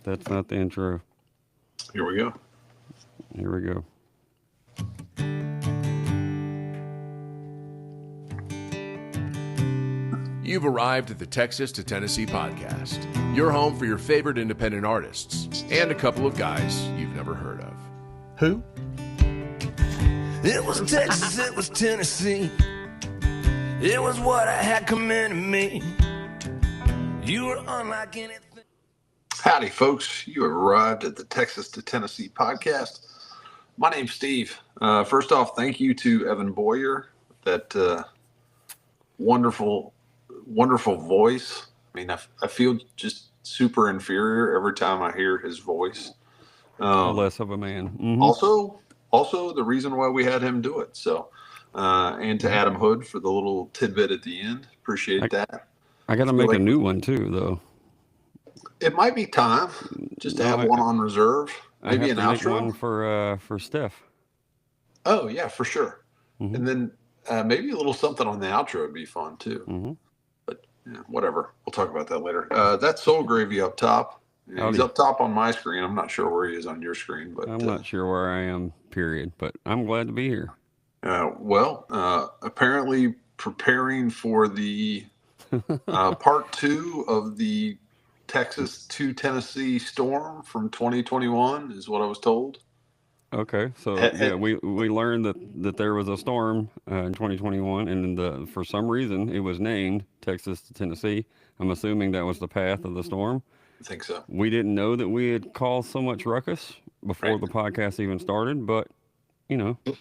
That's not the intro. Here we go. Here we go. You've arrived at the Texas to Tennessee Podcast, your home for your favorite independent artists and a couple of guys you've never heard of. Who? It was Texas, it was Tennessee. It was what I had coming to me. You were unlike anything. Howdy, folks. You have arrived at the Texas to Tennessee Podcast. My name's Steve. First off, thank you to Evan Boyer, that wonderful voice. I mean, I feel just super inferior every time I hear his voice. Less of a man. Mm-hmm. Also, the reason why we had him do it. So, and to Adam Hood for the little tidbit at the end. Appreciate that. I got to make a new one too, though. It might be time just to have one on reserve. Maybe an outro. Make one for Steph. Oh yeah, for sure. Mm-hmm. And then maybe a little something on the outro would be fun too. Mm-hmm. But yeah, whatever. We'll talk about that later. That's Soul Gravy up top. He's up top on my screen. I'm not sure where he is on your screen, but I'm not sure where I am. Period. But I'm glad to be here. Apparently preparing for the part 2 of the Texas to Tennessee storm from 2021 is what I was told. Okay, so yeah, we learned that there was a storm in 2021, and for some reason it was named Texas to Tennessee. I'm assuming that was the path of the storm. I think so. We didn't know that we had caused so much ruckus before the podcast even started, but you know, it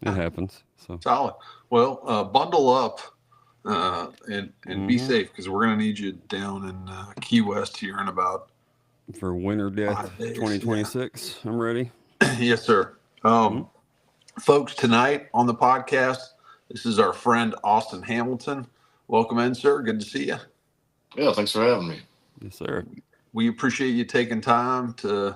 happens. So solid. Well, bundle up and be safe, because we're gonna need you down in Key West here in about for Winter Death 2026. Yeah. I'm ready. Yes, sir. Folks, tonight on the podcast, this is our friend Austin Hamilton. Welcome in, sir. Good to see you. Yeah, thanks for having me. Yes, sir. We appreciate you taking time to.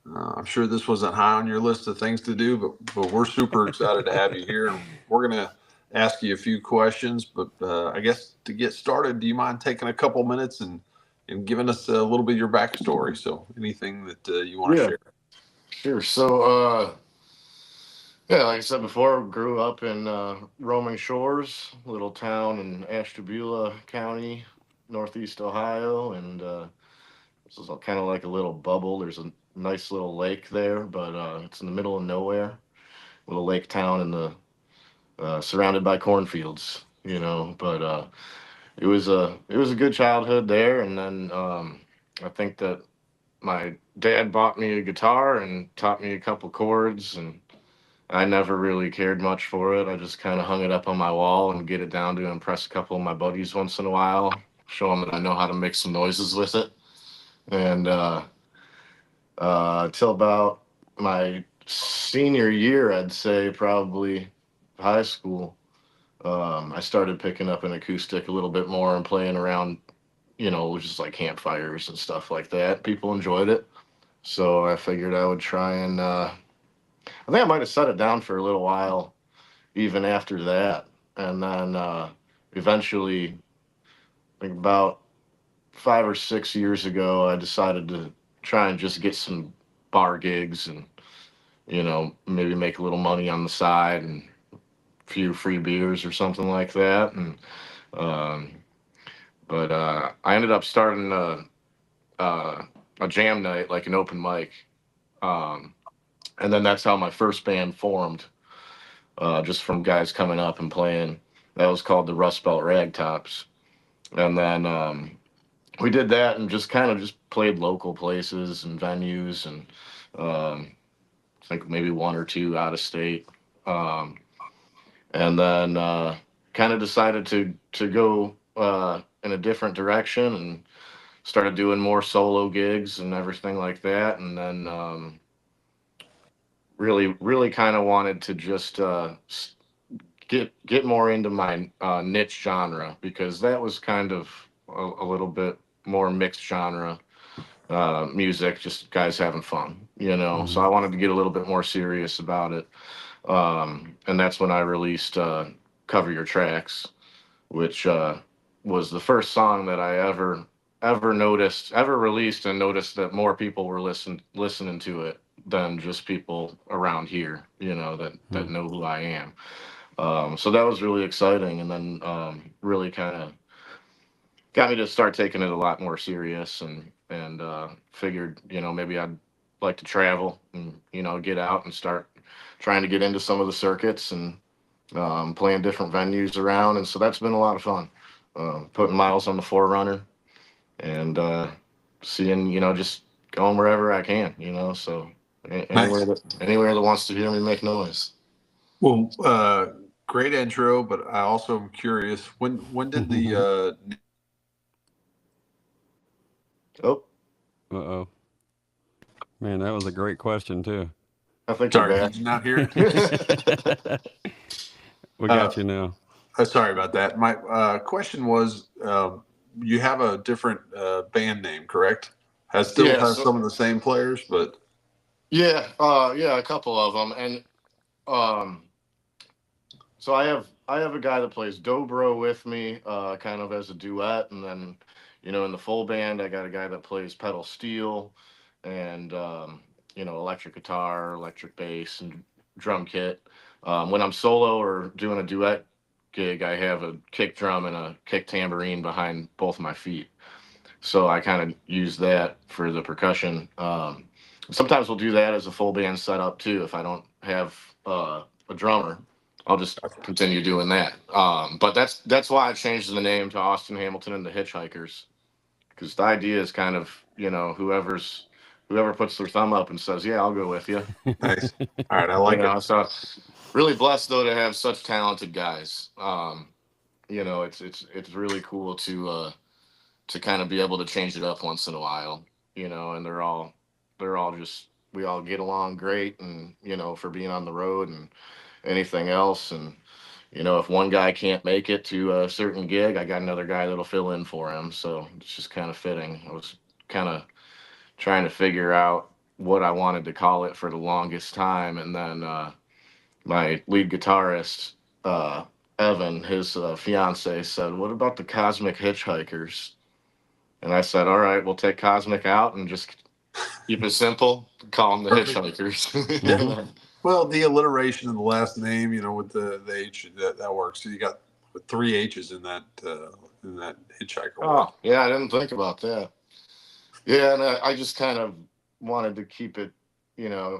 I'm sure this wasn't high on your list of things to do, but we're super excited to have you here. And we're going to ask you a few questions, but I guess to get started, do you mind taking a couple minutes and giving us a little bit of your backstory? So anything that you want to share. Sure. So, like I said before, grew up in Roaming Shores, a little town in Ashtabula County, Northeast Ohio, and this is kind of like a little bubble. There's a nice little lake there, but it's in the middle of nowhere, little lake town in the surrounded by cornfields, you know. But it was a good childhood there, and then I think that my dad bought me a guitar and taught me a couple chords, and I never really cared much for it. I just kind of hung it up on my wall and get it down to impress a couple of my buddies once in a while, show them that I know how to make some noises with it. And till about my senior year, I'd say probably high school, I started picking up an acoustic a little bit more and playing around, you know, just like campfires and stuff like that. People enjoyed it. So I figured I would try and, I think I might have set it down for a little while, even after that. And then eventually, I think about 5 or 6 years ago, I decided to try and just get some bar gigs and, you know, maybe make a little money on the side and a few free beers or something like that. And, But I ended up starting a jam night, like an open mic. And then that's how my first band formed, just from guys coming up and playing. That was called the Rust Belt Ragtops. And then we did that and just kind of just played local places and venues, and I think maybe 1 or 2 out of state. And then kind of decided to go in a different direction and started doing more solo gigs and everything like that. And then really kind of wanted to just get more into my niche genre, because that was kind of a little bit more mixed genre music, just guys having fun, you know. Mm-hmm. So I wanted to get a little bit more serious about it. And that's when I released Cover Your Tracks, which was the first song that I ever ever released and noticed that more people were listening to it than just people around here, that know who I am. So that was really exciting, and then really kind of got me to start taking it a lot more serious, and figured, maybe I'd like to travel and, get out and start trying to get into some of the circuits and playing different venues around. And so that's been a lot of fun, putting miles on the Forerunner and seeing, just going wherever I can, so anywhere Nice. anywhere that wants to hear me make noise. Well, great intro, but I also am curious, when did the Oh, Uh-oh. Man, that was a great question, too. I think sorry, you're did you not hear it? We got you now. Sorry about that. My question was, you have a different band name, correct? Has some of the same players, but yeah, a couple of them, and so I have a guy that plays dobro with me, kind of as a duet, and then in the full band I got a guy that plays pedal steel, and electric guitar, electric bass, and drum kit. When I'm solo or doing a duet gig, I have a kick drum and a kick tambourine behind both my feet. So I kind of use that for the percussion. Sometimes we'll do that as a full band setup too. If I don't have a drummer, I'll just continue doing that. But that's why I changed the name to Austin Hamilton and the Hitchhikers, because the idea is kind of, whoever puts their thumb up and says, "Yeah, I'll go with you." nice. All right, I like it. So really blessed though to have such talented guys. It's really cool to kind of be able to change it up once in a while, and they're all just, we all get along great, and for being on the road and anything else. And if one guy can't make it to a certain gig, I got another guy that'll fill in for him. So it's just kind of fitting. I was kind of trying to figure out what I wanted to call it for the longest time, and then my lead guitarist, Evan, his fiance, said, "What about the Cosmic Hitchhikers?" And I said, "All right, we'll take Cosmic out and just keep it simple. Call them the Hitchhikers." Yeah. Well, the alliteration of the last name, with the H, that works. So you got 3 H's in that hitchhiker. Oh, yeah, I didn't think about that. Yeah, and I just kind of wanted to keep it,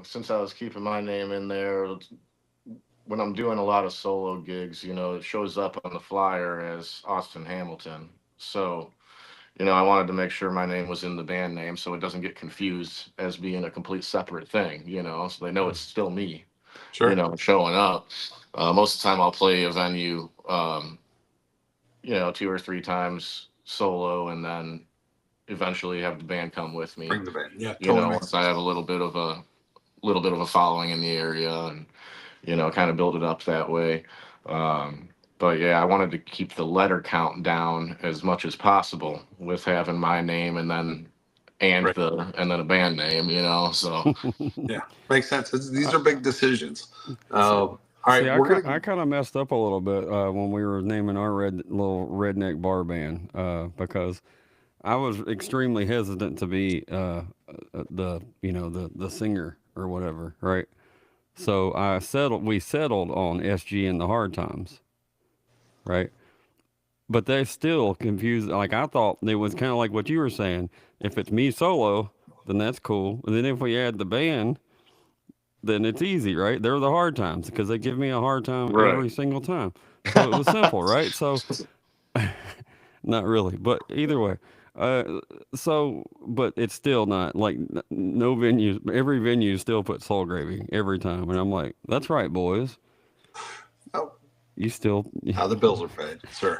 since I was keeping my name in there. When I'm doing a lot of solo gigs, it shows up on the flyer as Austin Hamilton. So, I wanted to make sure my name was in the band name so it doesn't get confused as being a complete separate thing, so they know it's still me, Sure. Showing up. Most of the time I'll play a venue, 2 or 3 times solo, and then eventually have the band come with me. Bring the band. Yeah, totally. Once I have a little bit of a following in the area, and, kind of build it up that way. But yeah, I wanted to keep the letter count down as much as possible with having my name and then a band name, so. Yeah, makes sense. These are big decisions. All right, I kind of messed up a little bit when we were naming our little redneck bar band because I was extremely hesitant to be the singer or whatever, right? So we settled on SG in the Hard Times, right? But they still confused. Like, I thought it was kind of like what you were saying. If it's me solo, then that's cool. And then if we add the band, then it's easy, right? They're the Hard Times because they give me a hard time every single time. So it was simple, right? So not really, but either way. But it's still not like no venues. Every venue still puts Soul Gravy every time, and I'm like, that's right, boys. Oh, you still how the bills are paid, sir.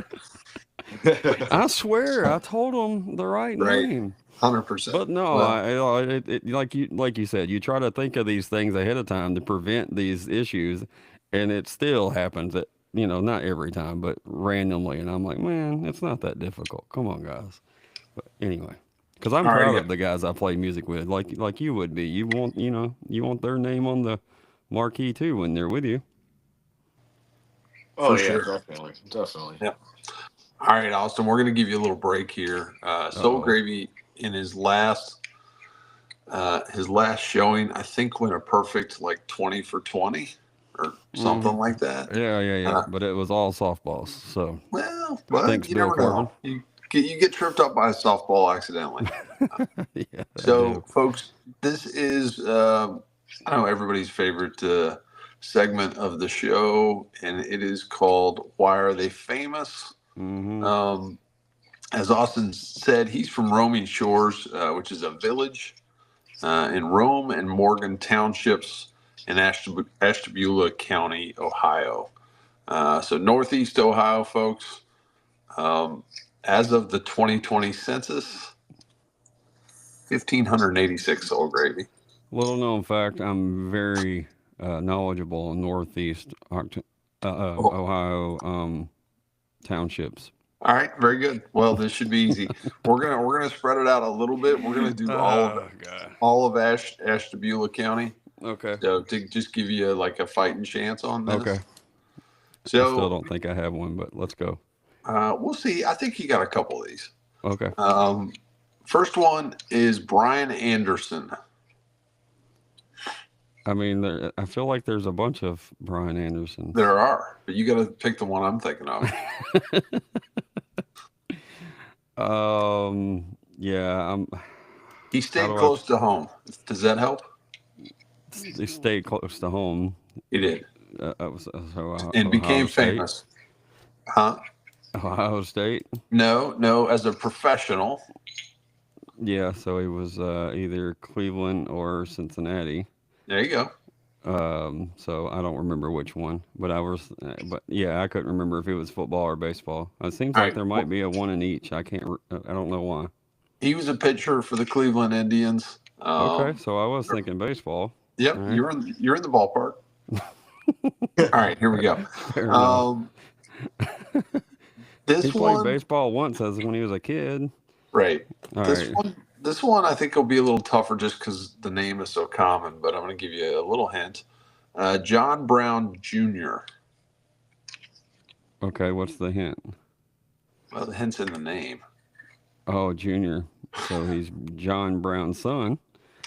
I swear, I told them the right name. 100%. But no, like you said, you try to think of these things ahead of time to prevent these issues, and it still happens that not every time, but randomly. And I'm like, man, it's not that difficult. Come on, guys. But anyway, because I'm proud of the guys I play music with, like you would be. You want their name on the marquee too when they're with you. Oh, For yeah, sure. definitely. Yep. All right, Austin, we're going to give you a little break here. Soul Gravy in his last showing, I think went a perfect like 20 for 20 or something like that. Yeah. But it was all softballs. So Well, but thanks, you Bill never Corbin. know. You get tripped up by a softball accidentally. Yeah. So, folks, this is I know everybody's favorite segment of the show, and it is called "Why Are They Famous?" As Austin said, he's from Roaming Shores, which is a village in Rome and Morgan Townships in Ashtabula County, Ohio. So Northeast Ohio, folks. As of the 2020 census, 1,586 Soul Gravy. Little known fact, I'm very knowledgeable in Northeast Ohio townships. All right, very good. Well, this should be easy. We're gonna spread it out a little bit. We're gonna do all of Ashtabula County. Okay. So to just give you like a fighting chance on this. Okay. So I still don't think I have one, but let's go. We'll see. I think you got a couple of these. Okay. First one is Brian Anderson. I mean, I feel like there's a bunch of Brian Andersons. There are, but you got to pick the one I'm thinking of. Yeah. He stayed close to home. Does that help? He stayed close to home. He did. And became famous. Huh? Ohio State? No, as a professional. Yeah, so he was either Cleveland or Cincinnati. There you go. So I don't remember which one, but I couldn't remember if it was football or baseball. It seems like there might be a one in each. I don't know why. He was a pitcher for the Cleveland Indians. Okay, so I was thinking baseball. Yep, right. You're in the ballpark. All right, here we go. He played baseball once as when he was a kid. Right. This one I think will be a little tougher just because the name is so common, but I'm going to give you a little hint. John Brown Jr. Okay, what's the hint? Well, the hint's in the name. Oh, Junior. So he's John Brown's son.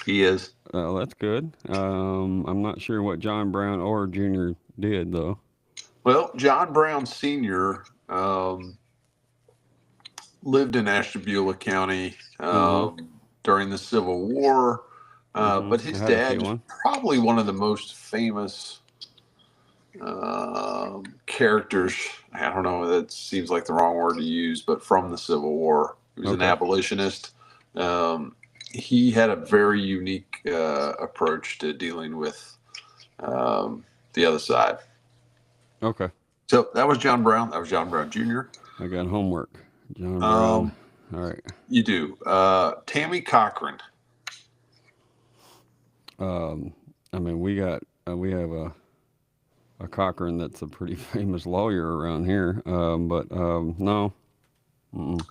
He is. That's good. I'm not sure what John Brown or Junior did, though. Well, John Brown Sr. Lived in Ashtabula County during the Civil War, but his dad was probably one of the most famous characters. I don't know, that seems like the wrong word to use, but from the Civil War. He was an abolitionist. He had a very unique approach to dealing with the other side. Okay. So that was John Brown. That was John Brown Jr. I got homework. John Brown. All right. You do. Tammy Cochran. I mean, we have a Cochran that's a pretty famous lawyer around here. But no. Mm-mm.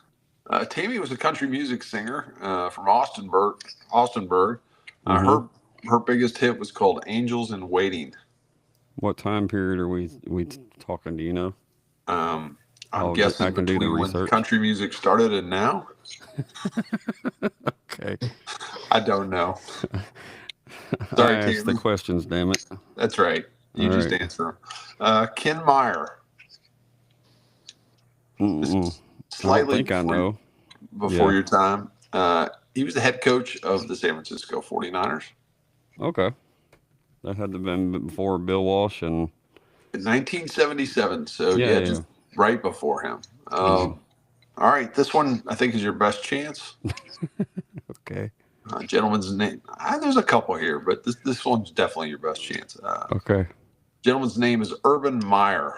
Tammy was a country music singer from Austinburg. Her biggest hit was called "Angels in Waiting." What time period are we talking? Do you know? I'm guessing between when country music started and now. Okay. I don't know. Sorry, I asked the questions, damn it. That's right. You just answer them. Ken Meyer. Slightly I think I know. Before your time. He was the head coach of the San Francisco 49ers. Okay. That had to have been before Bill Walsh and... In 1977. So, just right before him. All right. This one, I think, is your best chance. Okay. Gentleman's name. There's a couple here, but this one's definitely your best chance. Okay. Gentleman's name is Urban Meyer.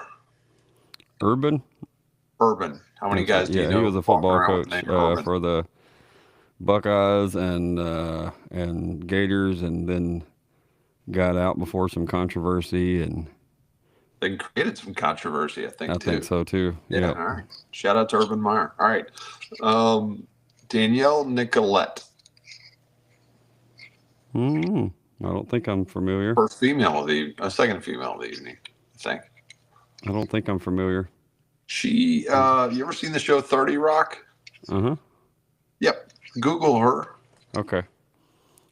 Urban. How many guys do you know? He was a football coach for the Buckeyes and Gators, and then got out before some controversy and then created some controversy. I think so too. Yeah. All right. Shout out to Urban Meyer. All right. Danielle Nicolette. I don't think I'm familiar. Second female of the evening, I think. I don't think I'm familiar. She, you ever seen the show 30 Rock? Yep. Google her. Okay.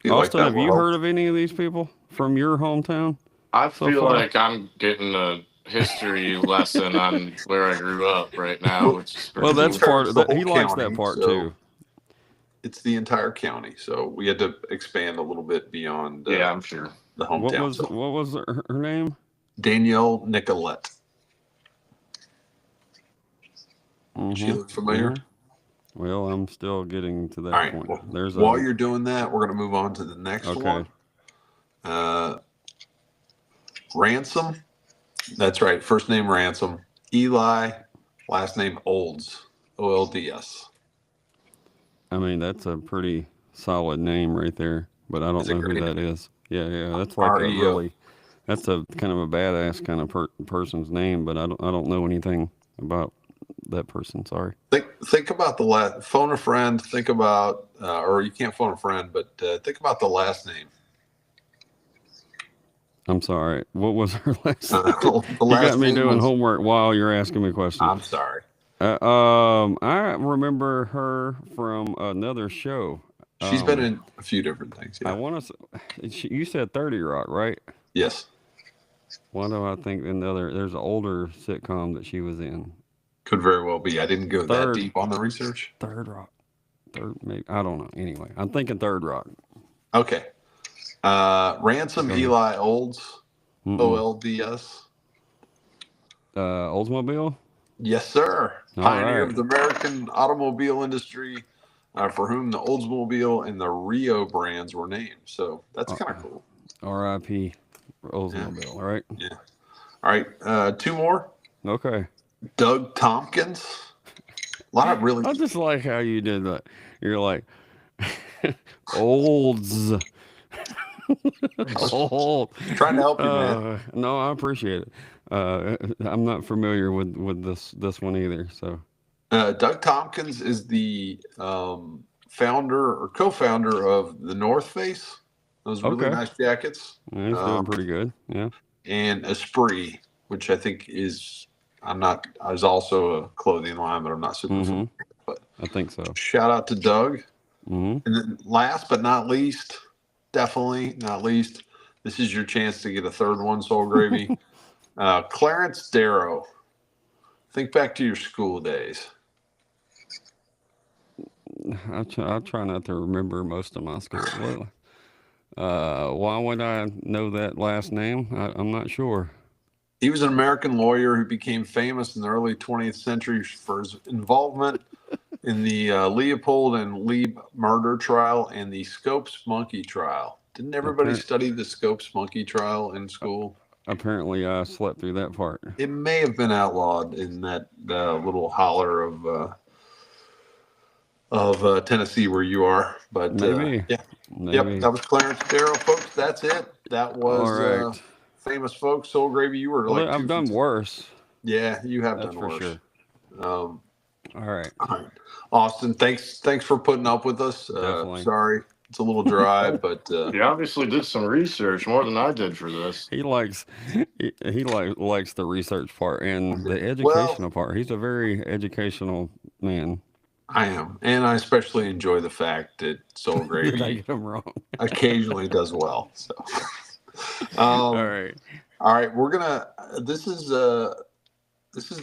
Feel like Austin, that have will you help. heard of any of these people from your hometown? I So feel far? like I'm getting a history lesson on where I grew up right now, which is pretty Well, that's cool. part It's of the that. He whole likes that county, part so too. it's the entire county. So we had to expand a little bit beyond Yeah, I'm sure. the hometown. What was her name? Danielle Nicolette. She look familiar? Well, I'm still getting to that All right. point. Well, while you're doing that, we're going to move on to the next one. Ransom. That's right. First name Ransom. Eli. Last name Olds. Olds. I mean, that's a pretty solid name right there, but I don't know who that is. Yeah, that's like that's a kind of a badass kind of person's name, but I don't know anything about that person. Sorry. Think about the last. Phone a friend. Think about, or you can't phone a friend, but think about the last name. I'm sorry. What was her last name? The You last got me name doing was- homework while you're asking me questions. I'm sorry. I remember her from another show. She's been in a few different things. Yeah. I want to. You said 30 Rock, right? Yes. Why do I think there's an older sitcom that she was in? Could very well be. I didn't go that Third. deep on the research. Third Rock. Maybe. I don't know. Anyway, I'm thinking Third Rock. Okay. Ransom Eli Olds. Olds. Oldsmobile? Yes, sir. All Pioneer right. of the American automobile industry, for whom the Oldsmobile and the Rio brands were named. So that's kind of cool. R.I.P. Oldsmobile. All right. Yeah. All right. Two more. Okay. Doug Tompkins. A lot of really. I just like how you did that. You're like, Olds. Old. Trying to help you, man. No, I appreciate it. I'm not familiar with this one either. So, Doug Tompkins is the founder or co-founder of the North Face. Those really nice jackets. yeah, he's doing pretty good. Yeah. And Esprit, which I think is also a clothing line, but I'm not super familiar. But I think so. shout out to Doug. And then last but not least, definitely not least, this is your chance to get a third one, Soul Gravy. Clarence Darrow. Think back to your school days. I try not to remember most of my school. Why would I know that last name? I'm not sure. He was an American lawyer who became famous in the early 20th century for his involvement in the Leopold and Lieb murder trial and the Scopes monkey trial. Didn't everybody study the Scopes monkey trial in school? Apparently, I slept through that part. It may have been outlawed in that little holler of Tennessee where you are, but Maybe. Yep, that was Clarence Darrow, folks. That's it. That was famous folks. Soul Gravy, you were like I've done worse. Yeah, you have That's done for worse. sure. All right, Austin. Thanks for putting up with us. Definitely. Sorry, it's a little dry, but You obviously did some research more than I did for this. he likes the research part and the educational part. He's a very educational man. I am, and I especially enjoy the fact that Soul Did I Gravy get him wrong? occasionally does well. So, All right. We're gonna. This is the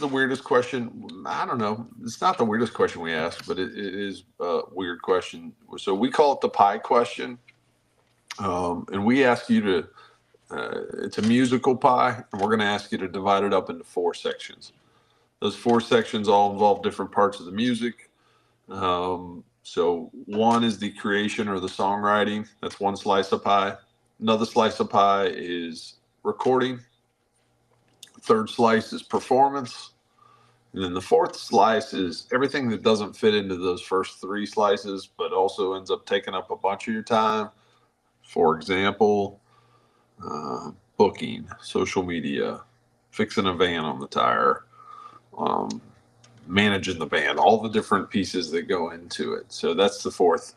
weirdest question. I don't know. It's not the weirdest question we ask, but it is a weird question. So we call it the pie question, and we ask you to. It's a musical pie, and we're going to ask you to divide it up into 4 sections. Those 4 sections all involve different parts of the music. So one is the creation or the songwriting. That's one slice of pie. Another slice of pie is recording. Third slice is performance. And then the fourth slice is everything that doesn't fit into those first 3 slices, but also ends up taking up a bunch of your time. For example, booking, social media, fixing a van on the tire, managing the band, all the different pieces that go into it. So that's the fourth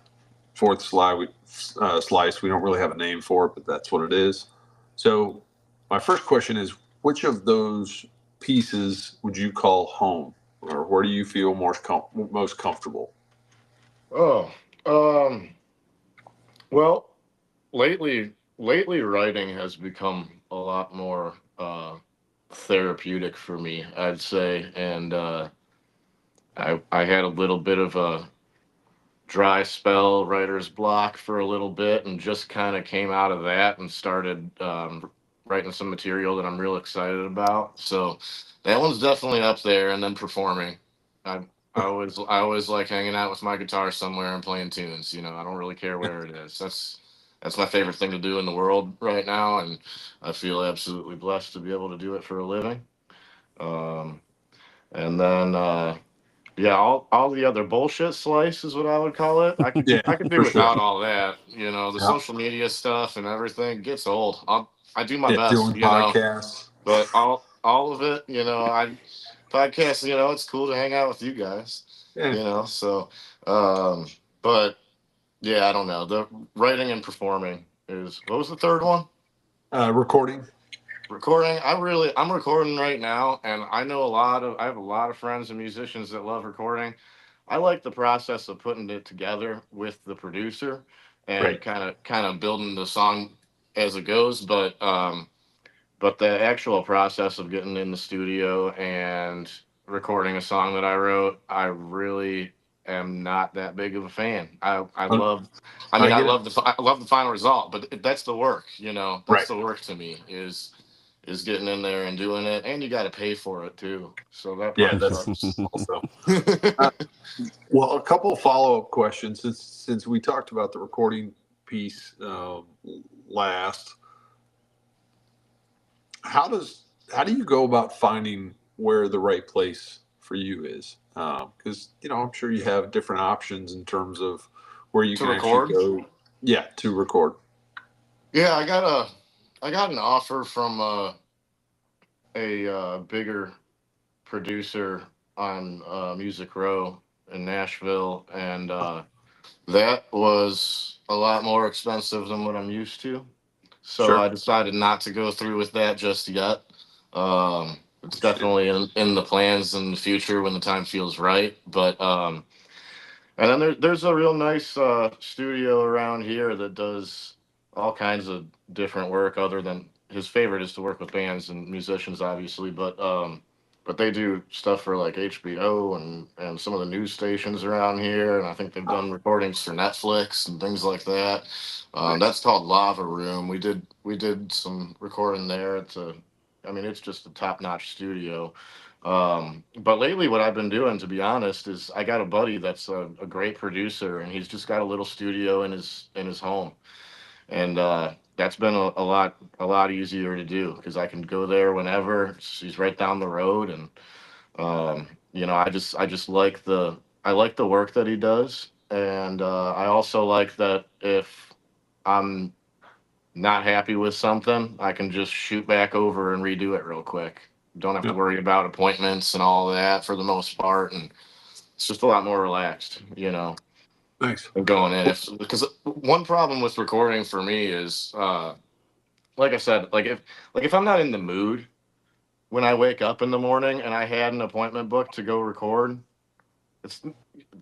slice. We don't really have a name for it, but that's what it is. So my first question is, which of those pieces would you call home, or where do you feel most comfortable? Oh, well, lately writing has become a lot more therapeutic for me, I'd say, and I had a little bit of a dry spell, writer's block for a little bit, and just kind of came out of that and started writing some material that I'm real excited about. So that one's definitely up there. And then performing, I I always like hanging out with my guitar somewhere and playing tunes. I don't really care where it is. That's my favorite thing to do in the world right now, and I feel absolutely blessed to be able to do it for a living. Um, and then yeah, all the other bullshit slice is what I would call it. Yeah, I could do for sure. without all that. The Yeah. social media stuff and everything gets old. I do my Yeah, best, doing podcasts. but all of it, I podcast. It's cool to hang out with you guys. Yeah. So um, but yeah, I don't know. The writing and performing is what was the third one? Recording. Recording. I'm recording right now, and I have a lot of friends and musicians that love recording. I like the process of putting it together with the producer and Right. kind of building the song as it goes, but the actual process of getting in the studio and recording a song that I wrote, I really am not that big of a fan. Um, I I get it. I love the final result, but that's the work, Right. that's the work to me is getting in there and doing it, and you got to pay for it too. So that Yeah, part that's sucks. also. Well, a couple of follow-up questions since we talked about the recording piece last. How do you go about finding where the right place for you is? Because I'm sure you have different options in terms of where you To can actually record. go. Yeah, to record. Yeah, I got an offer from a bigger producer on Music Row in Nashville, and that was a lot more expensive than what I'm used to. So Sure. I decided not to go through with that just yet. It's Understand. definitely in the plans in the future when the time feels right. But and then there's a real nice studio around here that does all kinds of different work. Other than his favorite is to work with bands and musicians, obviously, but they do stuff for like HBO and some of the news stations around here, and I think they've done recordings for Netflix and things like that. Nice. That's called Lava Room. We did some recording there. I mean, it's just a top notch studio. But lately, what I've been doing, to be honest, is I got a buddy that's a great producer, and he's just got a little studio in his home, and that's been a lot easier to do because I can go there whenever. He's right down the road, and I just like the work that he does, and I also like that if I'm not happy with something, I can just shoot back over and redo it real quick. Don't have to Yep. worry about appointments and all of that for the most part, and it's just a lot more relaxed, Nice. and going in. If Because one problem with recording for me is, like I said, like if I'm not in the mood when I wake up in the morning and I had an appointment booked to go record, it's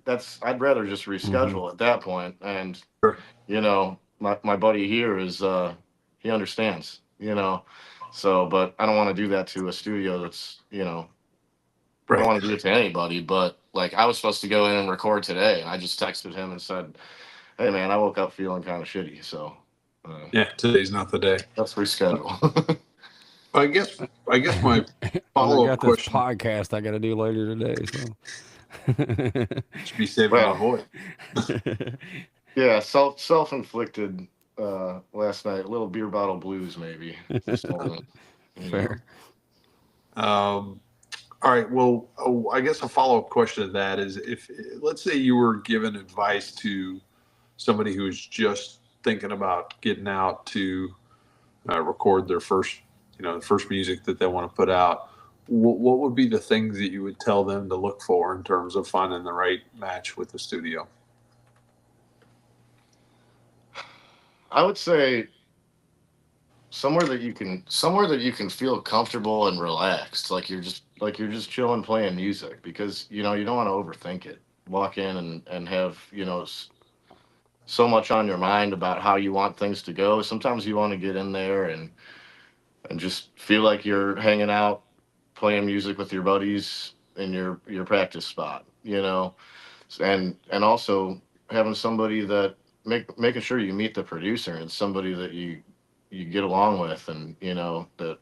that's I'd rather just Hmm. reschedule at that point. And Sure. my buddy here is he understands, so, but I don't want to do that to a studio that's, I don't Right. want to do it to anybody. But like, I was supposed to go in and record today, and I just texted him and said, hey man, I woke up feeling kind of shitty, so Yeah, today's not the day. let's reschedule. I guess my And I follow-up got this question podcast I got to do later today. So, should be saving my Well, voice. yeah, self-inflicted last night, a little beer bottle blues maybe this morning, fair. Um, all right. Well, I guess a follow-up question to that is, if let's say you were given advice to somebody who's just thinking about getting out to record their first, the first music that they want to put out, what would be the things that you would tell them to look for in terms of finding the right match with the studio? I would say somewhere that you can feel comfortable and relaxed, like you're just chilling playing music, because you don't want to overthink it. Walk in and have so much on your mind about how you want things to go. Sometimes you want to get in there and just feel like you're hanging out playing music with your buddies in your practice spot, and also having somebody that making sure you meet the producer, and somebody that you get along with, and that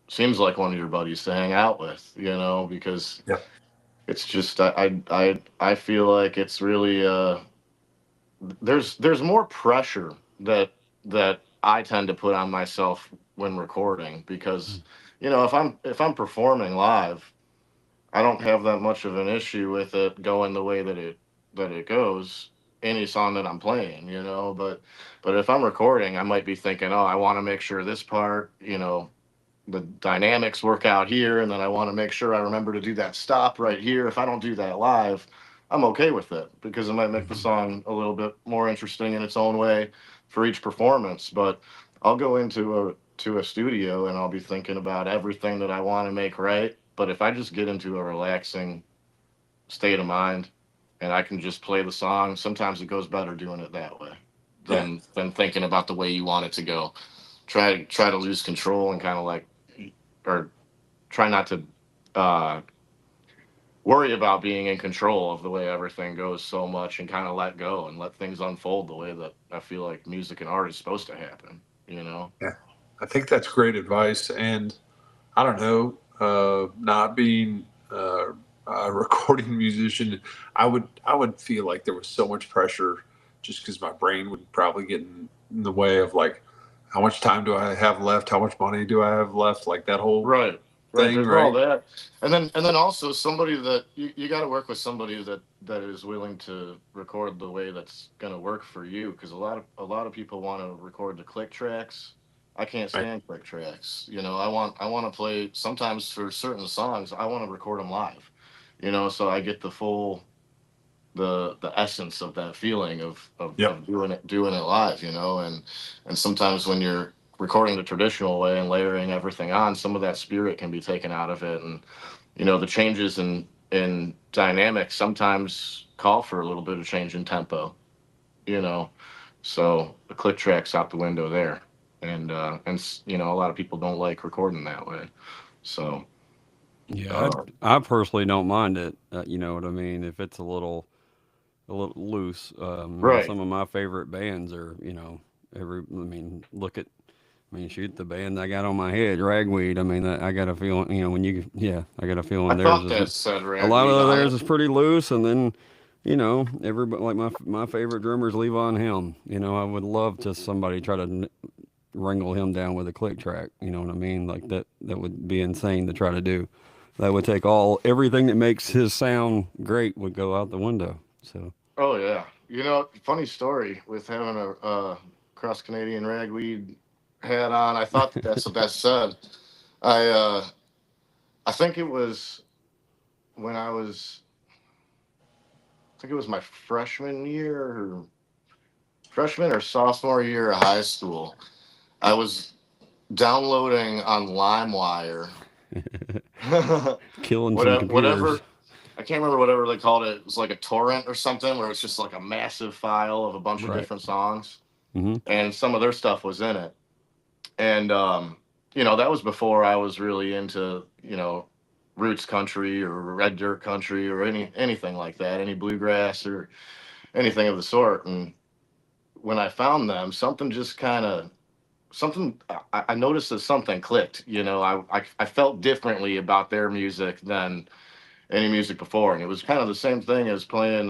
seems like one of your buddies to hang out with, because Yeah. it's just I feel like it's really there's more pressure that I tend to put on myself when recording, because if I'm performing live, I don't have that much of an issue with it going the way that it goes, any song that I'm playing, but if I'm recording, I might be thinking, oh, I want to make sure this part, the dynamics work out here, and then I want to make sure I remember to do that stop right here. If I don't do that live, I'm okay with it, because it might make the song a little bit more interesting in its own way for each performance. But I'll go into a studio and I'll be thinking about everything that I want to make right. But if I just get into a relaxing state of mind and I can just play the song, sometimes it goes better doing it that way than thinking about the way you want it to go. Try to lose control and kind of like, or try not to uh, worry about being in control of the way everything goes so much, and kind of let go and let things unfold the way that I feel like music and art is supposed to happen, Yeah. I think that's great advice. And I don't know, not being a recording musician, I would feel like there was so much pressure, just because my brain would probably get in the way of, like, how much time do I have left? How much money do I have left? Like that whole Right. Right. thing, There's all right? that. And then also somebody that you got to work with, somebody that is willing to record the way that's going to work for you. Cause a lot of people want to record the click tracks. I can't Right. stand click tracks. I want to play sometimes for certain songs. I want to record them live, so I get the full, the essence of that feeling of Yep. doing it live, and sometimes when you're recording the traditional way and layering everything on, some of that spirit can be taken out of it, and the changes in dynamics sometimes call for a little bit of change in tempo, you know so the click track's out the window there, and a lot of people don't like recording that way, so Yeah, uh, I personally don't mind it. You know what I mean? If it's a little loose. right. Some of my favorite bands are, I mean, shoot, the band I got on my head, Ragweed. I mean, I got a feeling, I got a I feeling thought that said a lot ragweed of on theirs it. is pretty loose, and then, everybody, like my favorite drummer is Levon Helm. I would love to somebody try to wrangle him down with a click track. You know what I mean? Like that would be insane to try to do. That would take everything that makes his sound great would go out the window. So. Oh yeah, funny story with having a cross Canadian ragweed hat on. I thought that's what that said. I I think it was when I think it was my freshman or sophomore year of high school. I was downloading on LimeWire. Killing some whatever, computers. whatever I can't remember whatever they called it. It was like a torrent or something, where it's just like a massive file of a bunch of Right. different songs, Hmm. and some of their stuff was in it. And that was before I was really into roots country or red dirt country or anything like that, any bluegrass or anything of the sort. And when I found them, something just kind of something I noticed that something clicked. I felt differently about their music than any music before, and it was kind of the same thing as playing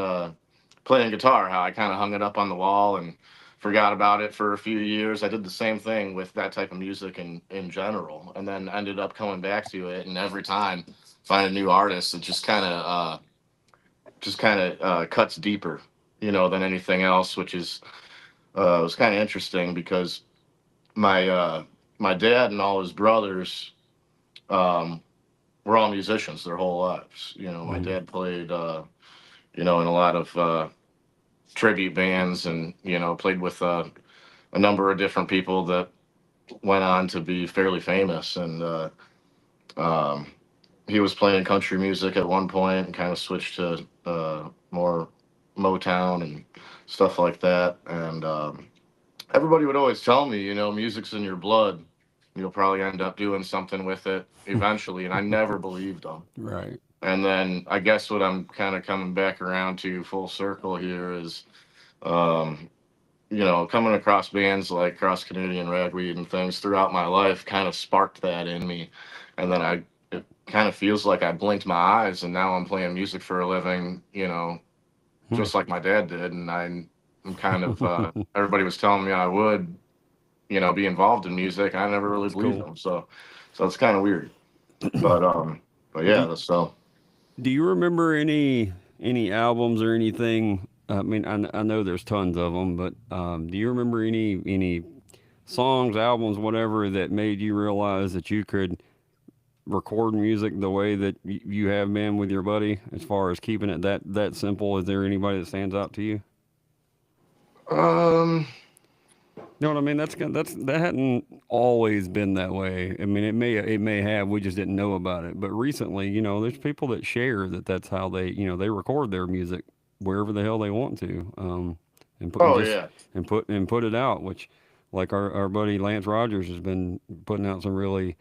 guitar. How I kind of hung it up on the wall and forgot about it for a few years. I did the same thing with that type of music in general, and then ended up coming back to it. And every time find a new artist, it just kind of cuts deeper, than anything else, which is was kind of interesting, because my my dad and all his brothers um, were all musicians their whole lives. My Hmm. dad played in a lot of tribute bands, and played with a number of different people that went on to be fairly famous, and um, he was playing country music at one point and kind of switched to more Motown and stuff like that. And everybody would always tell me, music's in your blood. You'll probably end up doing something with it eventually. And I never believed them. Right. And then I guess what I'm kind of coming back around to full circle here is, um, coming across bands like Cross Canadian Ragweed and things throughout my life kind of sparked that in me. And then it kind of feels like I blinked my eyes and now I'm playing music for a living, just like my dad did. And I'm kind of, everybody was telling me I would, be involved in music. I never really That's believed cool. them. So it's kind of weird. But yeah, Do, so. do you remember any albums or anything? I mean, I know there's tons of them, but do you remember any songs, albums, whatever that made you realize that you could record music the way that you have been with your buddy, as far as keeping it that simple? Is there anybody that stands out to you? Um, You know what I mean? That hadn't always been that way. I mean, it may have. We just didn't know about it. But recently, there's people that share that's how they record their music wherever the hell they want to, and put and oh, just yeah. and put it out. Which, like our buddy Lance Rogers has been putting out some really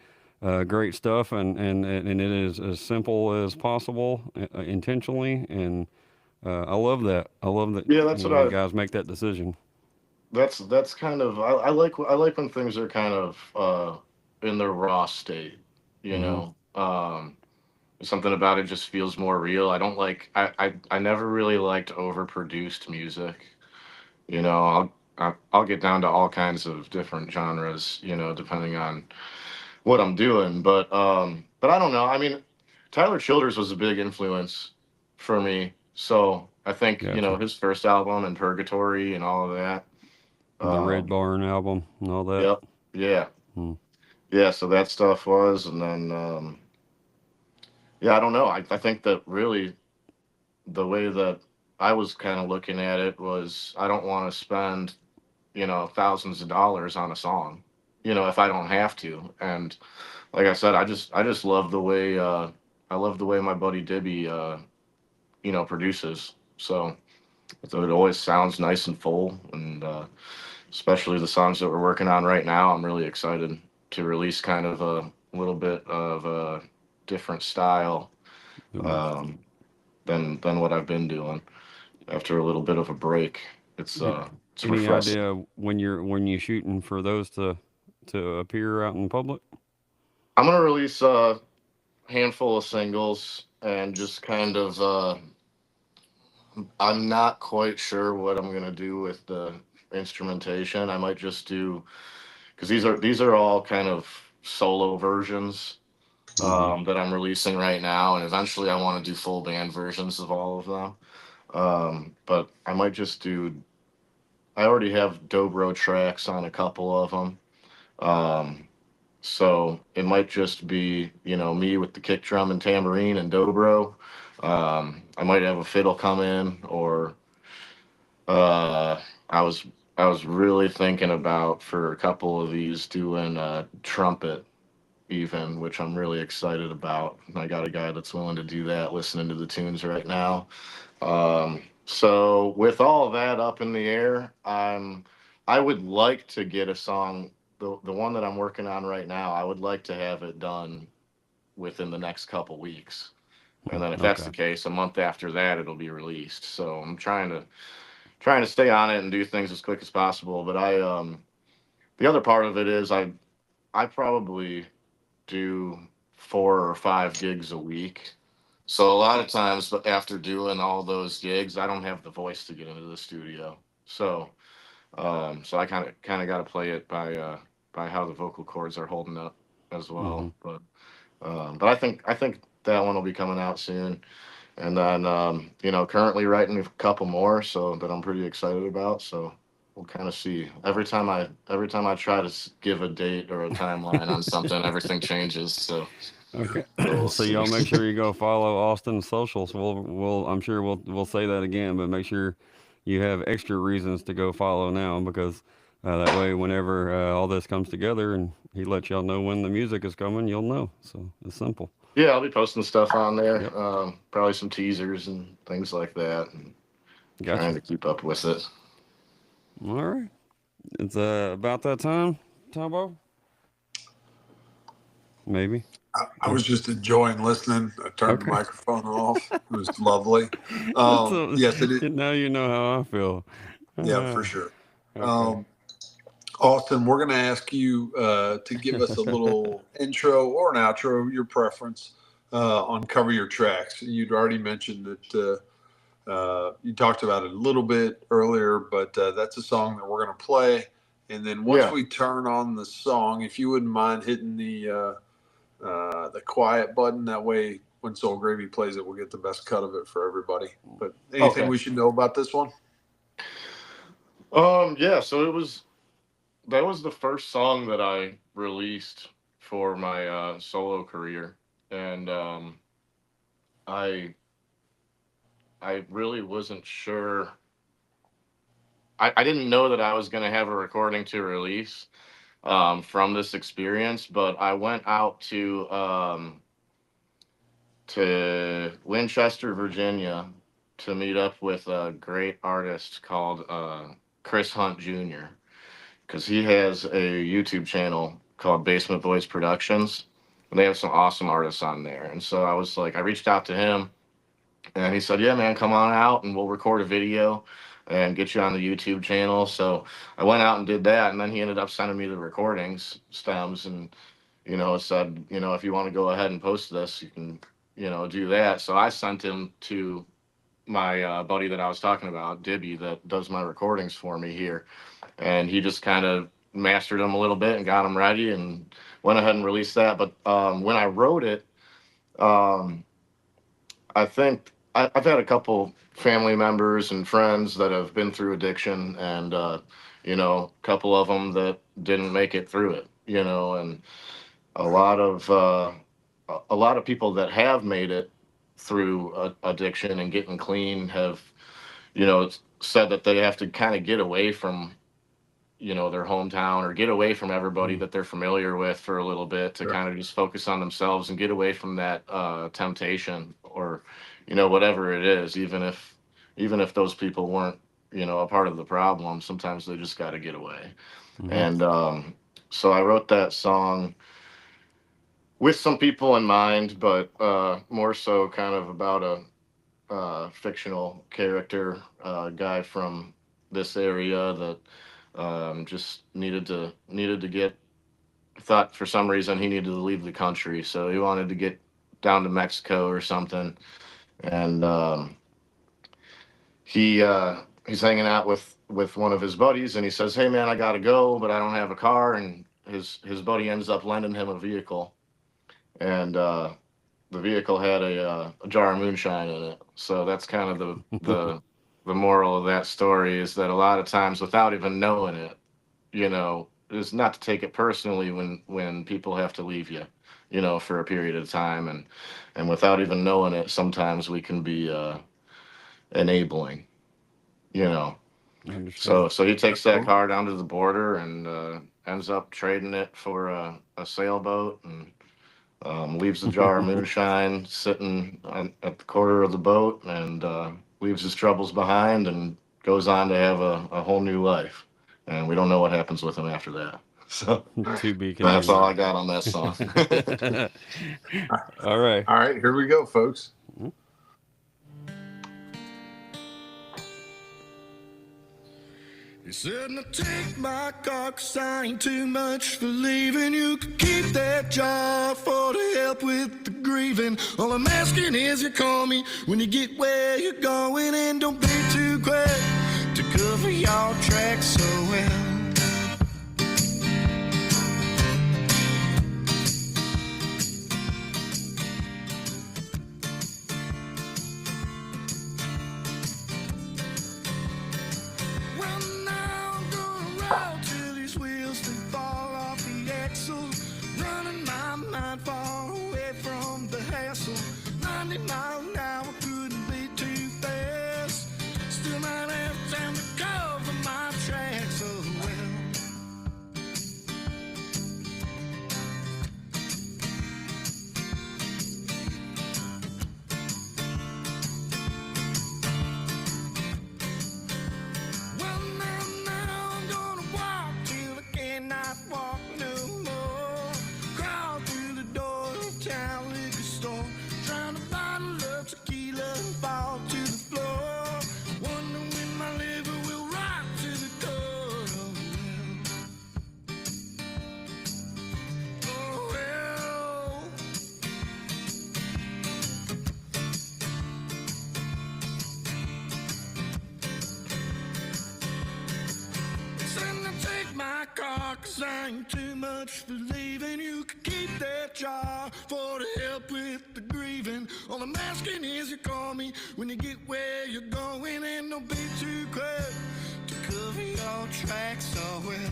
great stuff, and it is as simple as possible, intentionally. And I love that. I love that Yeah, that's what when guys make that decision. that's kind of I like when things are kind of in their raw state, you Hmm. know. Something about it just feels more real. I don't like I never really liked overproduced music. I'll get down to all kinds of different genres, depending on what I'm doing. But I don't know. I mean, Tyler Childers was a big influence for me. So I think, Gotcha. his first album and Purgatory and all of that. The Red Um, Barn album and all that. yep. Yeah. Hmm. Yeah. So that stuff was, and then, yeah, I don't know. I think that really the way that I was kind of looking at it was I don't want to spend, thousands of dollars on a song, if I don't have to. And like I said, I just love the way, I love the way my buddy Dibby, produces. So it always sounds nice and full, and especially the songs that we're working on right now, I'm really excited to release kind of a little bit of a different style, Um, um, than what I've been doing after a little bit of a break. It's a- it's any refreshing. idea when you shooting for those to appear out in public? I'm gonna release a handful of singles and just kind of I'm not quite sure what I'm gonna do with the instrumentation. I might just do because these are all kind of solo versions Hmm. that I'm releasing right now, and eventually I want to do full band versions of all of them. But I might just do. I already have dobro tracks on a couple of them, um, so it might just be me with the kick drum and tambourine and dobro. I might have a fiddle come in, or uh, I was I was really thinking about for a couple of these doing trumpet even, which I'm really excited about. I got a guy that's willing to do that, listening to the tunes right now. So with all that up in the air, I would like to get a song, the one that I'm working on right now. I would like to have it done within the next couple weeks, and then if that's Okay. the case, a month after that it'll be released. So I'm trying to stay on it and do things as quick as possible. But the other part of it is I probably do 4 or 5 gigs a week. So a lot of times, but after doing all those gigs, I don't have the voice to get into the studio. So I kind of got to play it by how the vocal cords are holding up as Hmm. well. But I think that one will be coming out soon. And then currently writing a couple more, so that I'm pretty excited about. So we'll kind of see. Every time I try to give a date or a timeline on something, everything changes. So Okay. so we'll So see. y'all make sure you go follow Austin's socials. I'm sure we'll say that again, but make sure you have extra reasons to go follow now, because That way, whenever all this comes together and he lets y'all know when the music is coming, you'll know. So it's simple. Yeah, I'll be posting stuff on there. Yep. Probably some teasers and things like that. And trying to keep up with it. All right. It's about that time, Tombo? Maybe. I was just enjoying listening. I turned the microphone off. It was lovely. Yes, it is. Now you know how I feel. Yeah, for sure. Okay. Austin, we're going to ask you to give us a little intro or an outro, your preference, on Cover Your Tracks. You'd already mentioned that you talked about it a little bit earlier, but that's a song that we're going to play. And then once we turn on the song, if you wouldn't mind hitting the quiet button, that way when Soul Gravy plays it, we'll get the best cut of it for everybody. But anything we should know about this one? Yeah, so that was the first song that I released for my solo career, and I really wasn't sure. I didn't know that I was going to have a recording to release from this experience, but I went out to Winchester, Virginia, to meet up with a great artist called Chris Hunt Jr., because he has a YouTube channel called Basement Boys Productions, and they have some awesome artists on there. And so I reached out to him, and he said, yeah, man, come on out and we'll record a video and get you on the YouTube channel. So I went out and did that, and then he ended up sending me the recordings stems, and said, if you want to go ahead and post this, you can, do that. So I sent him to my buddy that I was talking about, Dibby, that does my recordings for me here. And he just kind of mastered them a little bit and got them ready and went ahead and released that. But when I wrote it, I think I've had a couple family members and friends that have been through addiction, and, a couple of them that didn't make it through it, and a lot of people that have made it through addiction and getting clean have, said that they have to kind of get away from, their hometown, or get away from everybody that they're familiar with for a little bit to kind of just focus on themselves and get away from that temptation, or, whatever it is, even if those people weren't, a part of the problem. Sometimes they just got to get away. Mm-hmm. And so I wrote that song with some people in mind, but more so kind of about a fictional character, guy from this area that just needed to get, thought for some reason he needed to leave the country, so he wanted to get down to Mexico or something. And he's hanging out with one of his buddies, and he says, hey man, I gotta go, but I don't have a car. And his buddy ends up lending him a vehicle, and the vehicle had a jar of moonshine in it. So that's kind of the moral of that story, is that a lot of times, without even knowing it, is not to take it personally when people have to leave you, for a period of time, and without even knowing it, sometimes we can be enabling, So he takes that car down to the border and ends up trading it for a sailboat, and leaves the jar of moonshine sitting at the corner of the boat, and leaves his troubles behind and goes on to have a whole new life. And we don't know what happens with him after that. So to be continued. That's all I got on that song. All right. All right, here we go, folks. You said, now take my car, 'cause I ain't too much for leaving. You could keep that job for to help with the grieving. All I'm asking is you call me when you get where you're going, and don't be too quick to cover your tracks so well. Couldn't be too fast. Still might have time to cover my tracks so well. 'cause I ain't too much for leaving. You can keep that job for to help with the grieving. All I'm asking is you call me when you get where you're going, and don't be too quick to cover your tracks so well.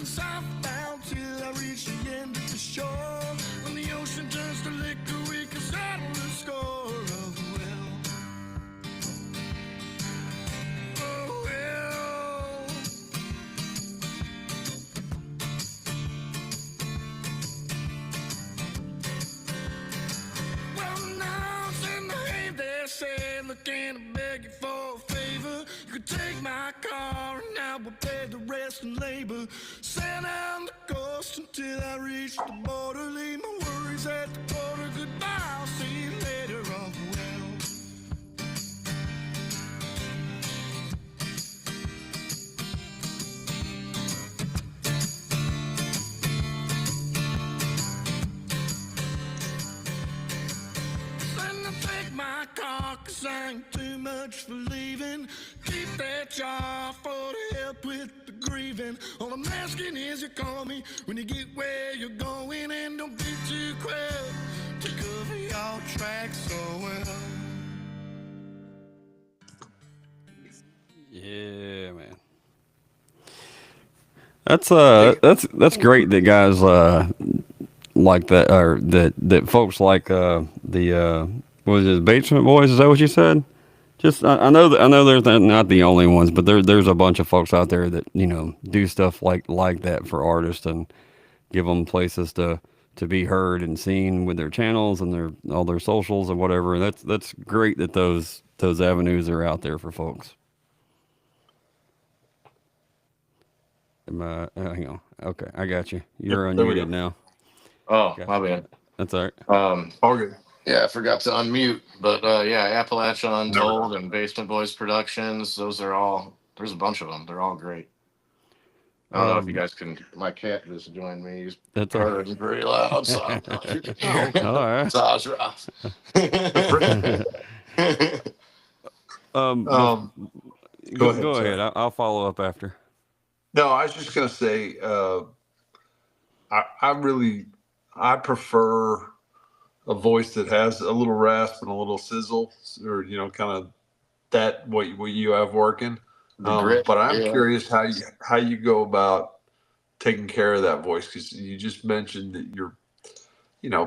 Southbound till I reach the end of the shore. When the ocean turns to liquor, we can settle the score. Oh well, oh well. Well, now it's in the hay they say, looking to beg you for a favor. You could take my car and I will pay the rest in labor. Send down the coast until I reach the border. Leave my worries at the border. Goodbye, I'll see you later. Oh well. Then I take my car 'cause I ain't too much for leaving. Keep that job for to help with the grieving. All I'm asking is you call me when you get where you're going, and don't be too quick to cover your tracks so well. Yeah, man. That's great that guys like that, or that folks like the what was it, Basement Boys? Is that what you said? Just I know they're not the only ones, but there's a bunch of folks out there that do stuff like that for artists and give them places to be heard and seen with their channels and all their socials and whatever. That's great that those avenues are out there for folks. Hang on. Okay, I got you. You're Yep, there we unmuted go. now. Oh, Gotcha. my bad. That's all right. All good. Yeah, I forgot to unmute. But yeah, Appalachia Untold and Basement Boys Productions. Those are all. There's a bunch of them. They're all great. I don't know if you guys can. My cat just joined me. He's That's all right. purring very loud, so I don't know if you can hear him. All right. It's Ozra. Go ahead, ahead. I'll follow up after. No, I was just gonna say, I prefer a voice that has a little rasp and a little sizzle, or kind of that what you have working. Grit, But I'm yeah. curious how you go about taking care of that voice, because you just mentioned that you're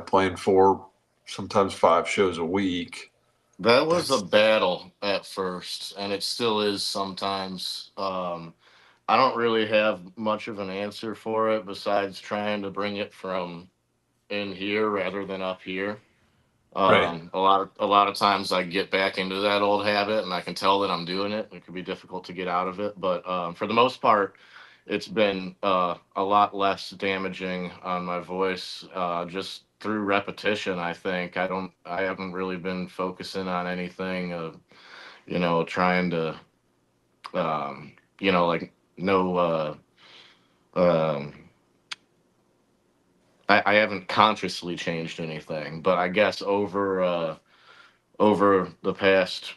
playing 4, sometimes 5 shows a week. That was a battle at first, and it still is sometimes. I don't really have much of an answer for it besides trying to bring it from in here rather than up here. Right. A lot of times I get back into that old habit, and I can tell that I'm doing it. It can be difficult to get out of it, but for the most part, it's been a lot less damaging on my voice just through repetition. I think I haven't really been focusing on anything, trying to, like no. I haven't consciously changed anything, but I guess over the past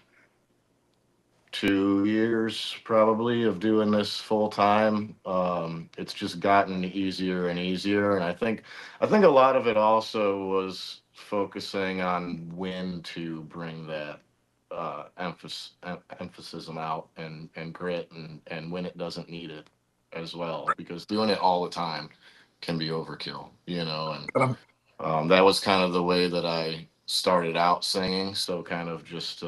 2 years probably of doing this full time, it's just gotten easier and easier. And I think a lot of it also was focusing on when to bring that emphasis out and grit, and when it doesn't need it as well, because doing it all the time can be overkill, and that was kind of the way that I started out singing. So kind of just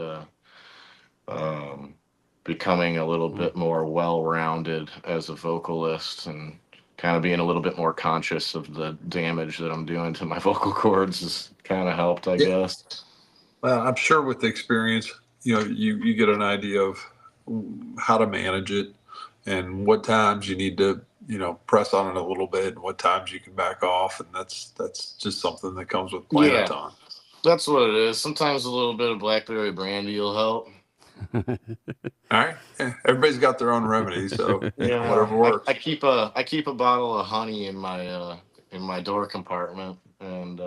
becoming a little bit more well-rounded as a vocalist, and kind of being a little bit more conscious of the damage that I'm doing to my vocal cords has kind of helped, I guess. Well, I'm sure with the experience you get an idea of how to manage it and what times you need to, press on it a little bit and what times you can back off. And that's just something that comes with playing a Yeah, ton. that's what it is. Sometimes a little bit of blackberry brandy will help. All right. Yeah, everybody's got their own remedy. So Yeah, whatever works. I keep a bottle of honey in my door compartment, and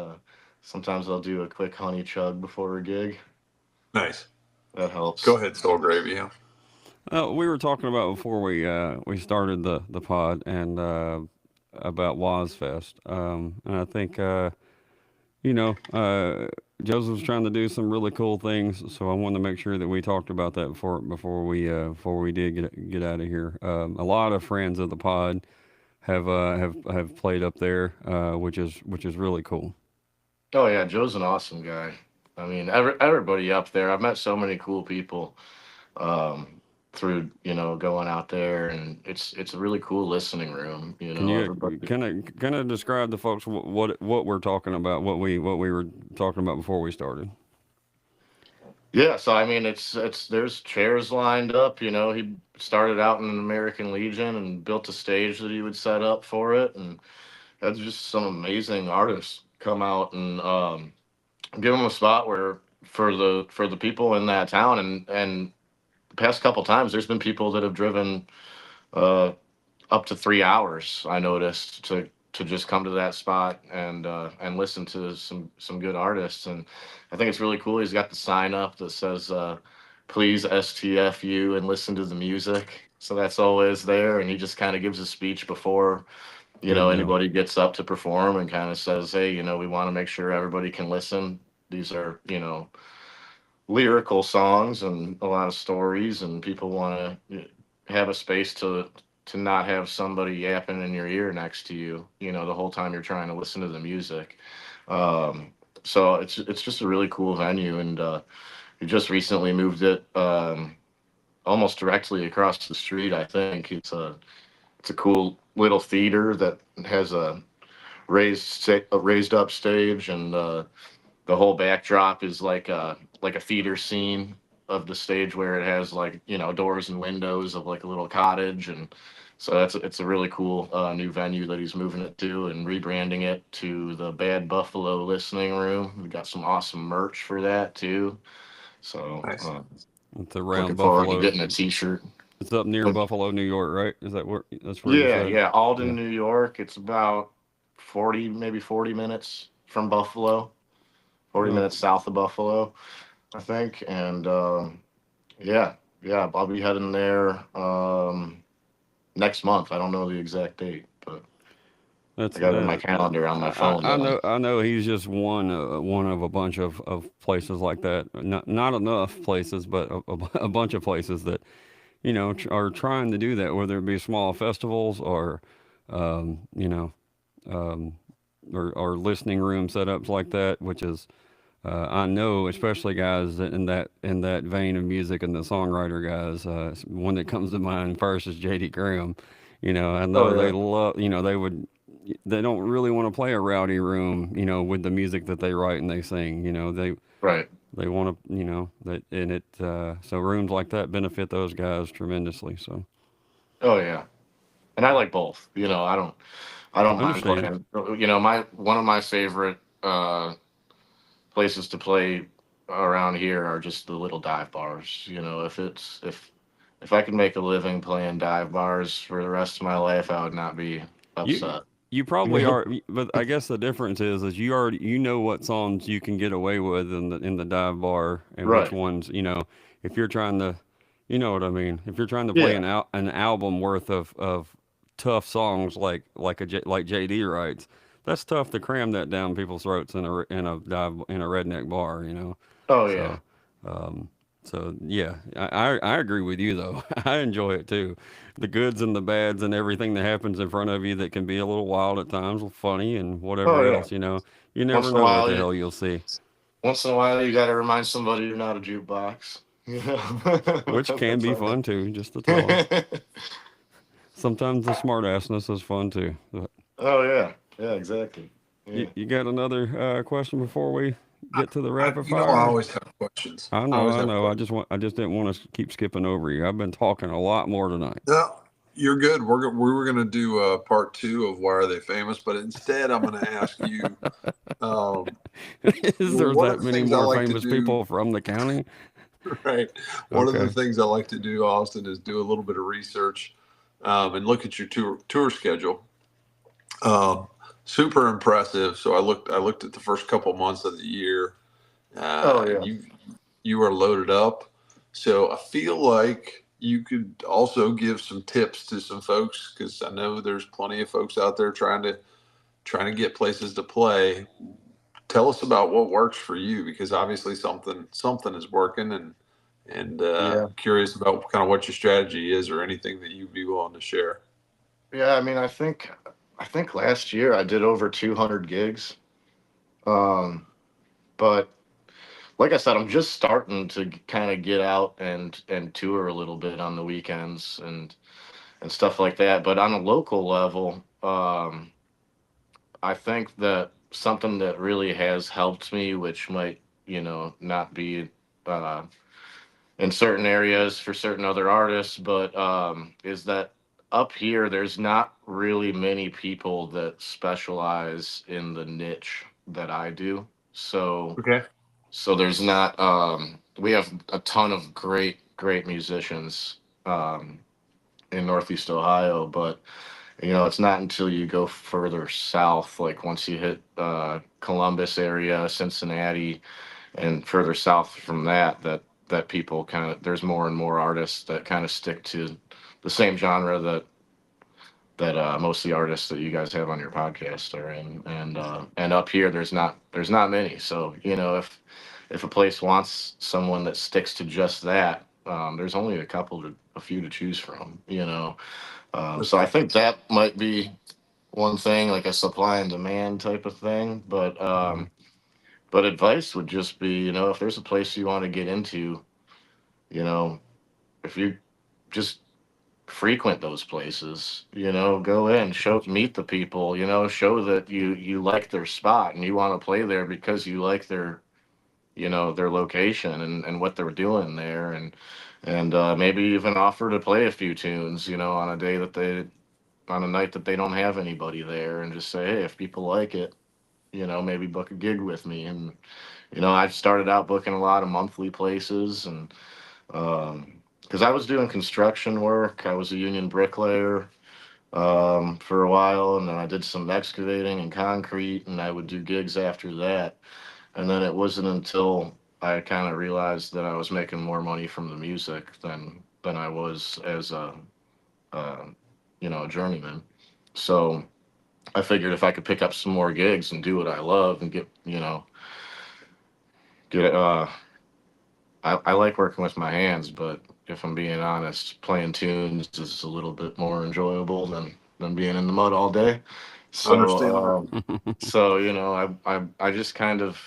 sometimes I'll do a quick honey chug before a gig. Nice. That helps. Go ahead, Soul Gravy. Yeah. We were talking about before we started the pod and about Wazfest, and I think Joseph was trying to do some really cool things, so I wanted to make sure that we talked about that before we did get out of here. A lot of friends of the pod have played up there, which is really cool. Oh yeah, Joe's an awesome guy. I mean, everybody up there. I've met so many cool people through going out there, and it's a really cool listening room. Can you Everybody. kind of describe to folks what we're talking about, what we were talking about before we started? Yeah, so I mean, it's there's chairs lined up. He started out in an American Legion and built a stage that he would set up for it, and had just some amazing artists come out and give him a spot where for the people in that town, and the past couple times there's been people that have driven uh, up to 3 hours. I noticed to just come to that spot and listen to some good artists, and I think it's really cool. He's got the sign up that says please STFU and listen to the music, so that's always there, and he just kind of gives a speech before Good deal. anybody gets up to perform, and kind of says, hey, we want to make sure everybody can listen. These are lyrical songs and a lot of stories, and people want to have a space to not have somebody yapping in your ear next to you, the whole time you're trying to listen to the music. So it's just a really cool venue, and we just recently moved it almost directly across the street. I think it's a cool little theater that has a raised up stage, and the whole backdrop is like a theater scene of the stage, where it has doors and windows of like a little cottage, and so it's a really cool new venue that he's moving it to and rebranding it to the Bad Buffalo Listening Room. We got some awesome merch for that too. So Nice. It's around looking forward Buffalo. to getting a T-shirt. It's up near Buffalo, New York, right? Is that where? That's where you Yeah, said? yeah, Alden, Yeah. New York. It's about 40 minutes from Buffalo. 40 Oh. minutes south of Buffalo, I think. And yeah, I'll be heading there next month. I don't know the exact date, but That's I got it in my calendar on my phone. I know he's just one of a bunch of places like that. Not enough places, but a bunch of places that are trying to do that, whether it be small festivals or you know or listening room setups like that, which is I know, especially guys in that vein of music and the songwriter guys. One that comes to mind first is J.D. Graham. I know Oh they yeah, love. They don't really want to play a rowdy room. With the music that they write and they sing. right. They want to. So rooms like that benefit those guys tremendously. So Oh yeah, and I like both. I don't mind understand. playing. My one of my favorite places to play around here are just the little dive bars. If I could make a living playing dive bars for the rest of my life, I would not be You upset. you probably are, but I guess the difference is you already know what songs you can get away with in the dive bar and which Right. ones if you're trying to what I mean, if you're trying to play Yeah. an album worth of tough songs like JD writes, that's tough to cram that down people's throats in a redneck bar. Oh yeah. So um, so yeah, I agree with you though. I enjoy it too. The goods and the bads and everything that happens in front of you that can be a little wild at times, funny and Oh whatever yeah. else. You never Once in a know what while, the hell you'll see. you got to remind somebody you're not a jukebox. Which can That's be all. fun too, just to tell them. Sometimes the smartassness is fun too. But Oh yeah. Yeah. Exactly. Yeah. you got another question before we get to the I rapid I fire? always have questions. I I know, always I have know. questions. I just didn't want to keep skipping over you. I've been talking a lot more tonight. No, you're good. We were going to do part two of why are they famous, but instead I'm going to ask you. Um, Is there one of that the many things I more like to famous do, people from the county? right? One of the Okay. things I like to do, Austin, is do a little bit of research and look at your tour schedule. Um, Super impressive. So I looked at the first couple months of the year. Oh yeah. You are loaded up. So I feel like you could also give some tips to some folks because I know there's plenty of folks out there trying to get places to play. Tell us about what works for you because obviously something is working and Yeah. curious about kind of what your strategy is or anything that you'd be willing to share. Yeah. I mean, I think last year I did over 200 gigs. Um, but like I said, I'm just starting to kind of get out and tour a little bit on the weekends and stuff like that. But on a local level, I think that something that really has helped me, which might, not be uh, in certain areas for certain other artists, but is that up here, there's not really many people that specialize in the niche that I do. Okay. So there's not, we have a ton of great musicians in Northeast Ohio, but it's not until you go further south, like once you hit Columbus area, Cincinnati, and further south from that people kind of there's more and more artists that kind of stick to the same genre that most of the artists that you guys have on your podcast are in, and up here there's not many. So if a place wants someone that sticks to just that, there's only a few to choose from. So I Okay. think that might be one thing, like a supply and demand type of thing. Mhm. But advice would just be, if there's a place you want to get into, you know, if you just frequent those places, go in, meet the people, show that you like their spot and you want to play there because you like their location and what they're doing there, and maybe even offer to play a few tunes, on a night that they don't have anybody there, and just say, hey, if people like it, maybe book a gig with me. And I've started out booking a lot of monthly places, and because I was doing construction work, I was a union bricklayer for a while, and then I did some excavating and concrete, and I would do gigs after that. And then it wasn't until I kind of realized that I was making more money from the music than I was as uh, a journeyman. So I figured if I could pick up some more gigs and do what I love and get I like working with my hands, but if I'm being honest, playing tunes is a little bit more enjoyable than being in the mud all day. Understandable. So so I just kind of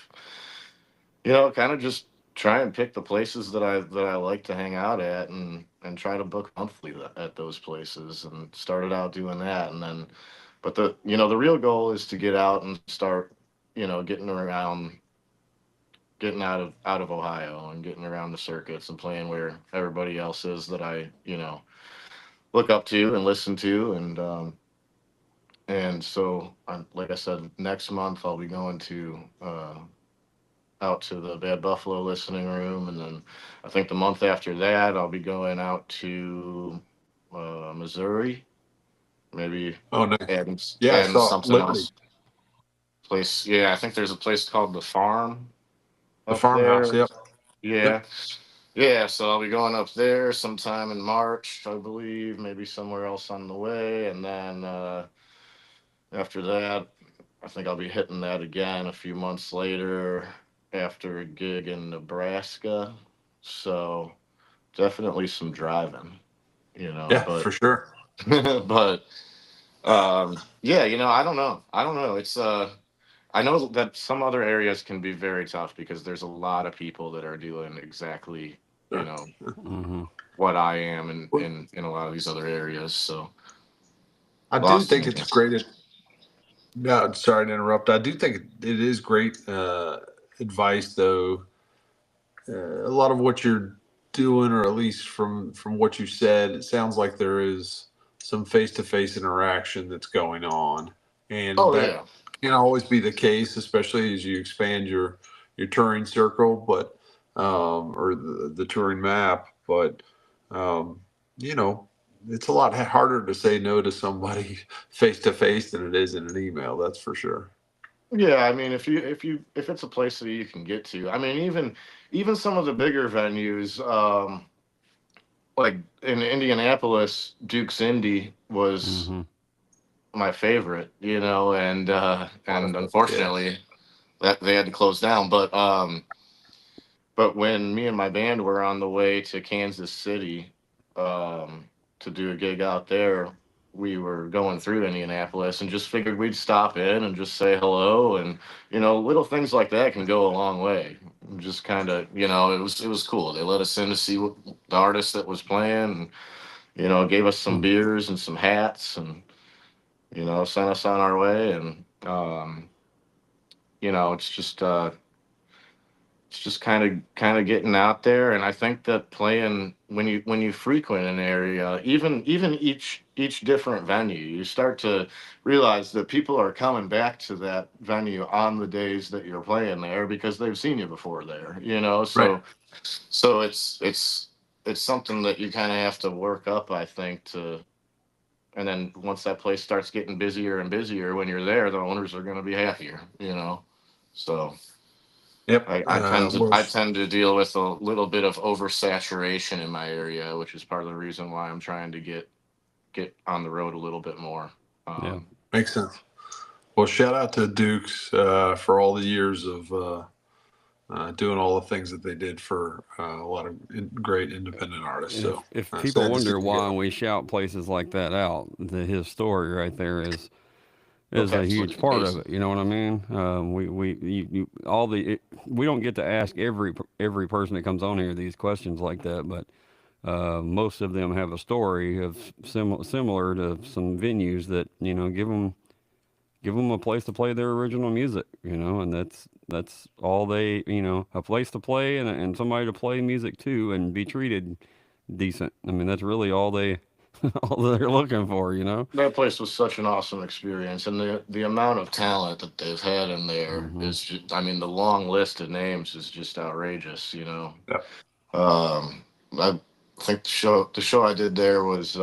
just try and pick the places that I like to hang out at, and try to book monthly at those places, and started out doing that. And then but the real goal is to get out and start getting around, getting out of Ohio and getting around the circuits and playing where everybody else is that I look up to and listen to. And so, like I said, next month I'll be going to out to the Bad Buffalo listening room, and then I think the month after that I'll be going out to Missouri, maybe Oh, nice. adding Yeah, I adding saw something Litany, else. Place, yeah, I think there's a place called the Farm the up farmhouse. there. Yep. Yep. Yeah, yeah. So I'll be going up there sometime in March, I believe, maybe somewhere else on the way, and then after that, I think I'll be hitting that again a few months later after a gig in Nebraska. So definitely some driving, Yeah, but for sure. but yeah, I don't know. It's I know that some other areas can be very tough because there's a lot of people that are doing exactly, you Sure. know, Mhm. what I am in Well, in a lot of these other areas. So I do think Boston. it's great. No, sorry to interrupt. I do think it is great advice though, a lot of what you're doing, or at least from what you said, it sounds like there is some face-to-face interaction that's going on, and Oh that yeah. can always be the case, especially as you expand your touring circle, but or the touring map. But um, you know, it's a lot harder to say no to somebody face to face than it is in an email. That's for sure. Yeah, I mean, if it's a place that you can get to, I mean, even some of the bigger venues, like in Indianapolis, Duke's Indy was Mm-hmm. my favorite, and Wonderful. Yeah. unfortunately that they had to close down. But when me and my band were on the way to Kansas City, to do a gig out there, we were going through Indianapolis and just figured we'd stop in and just say hello, and little things like that can go a long way. Just kind of, it was cool. They let us in to see what the artist that was playing, and gave us some beers and some hats, and sent us on our way. And it's just kind of getting out there. And I think that playing, when you frequent an area, even each different venue, you start to realize that people are coming back to that venue on the days that you're playing there because they've seen you before there, Right. so it's something that you kind of have to work up, I think, to. And then once that place starts getting busier and busier, when you're there, the owners are going to be happier. So Yep. I tend to deal with a little bit of oversaturation in my area, which is part of the reason why I'm trying to get on the road a little bit more. Yeah. Makes sense. Well, shout out to Dukes for all the years of doing all the things that they did for a lot of great independent artists. And So if people sad to see wonder them why go. we shout places like that out, his story right there is a huge Absolutely part of amazing. it. You know what I mean? All we don't get to ask every person that comes on here these questions like that, but most of them have a story of similar to some venues that give them a place to play their original music. And that's all they a place to play and somebody to play music to and be treated decent. I mean that's really all they all they're looking for. That place was such an awesome experience, and the amount of talent that they've had in there Hmm. is just, I mean, the long list of names is just outrageous. Yeah. I think the show I did there was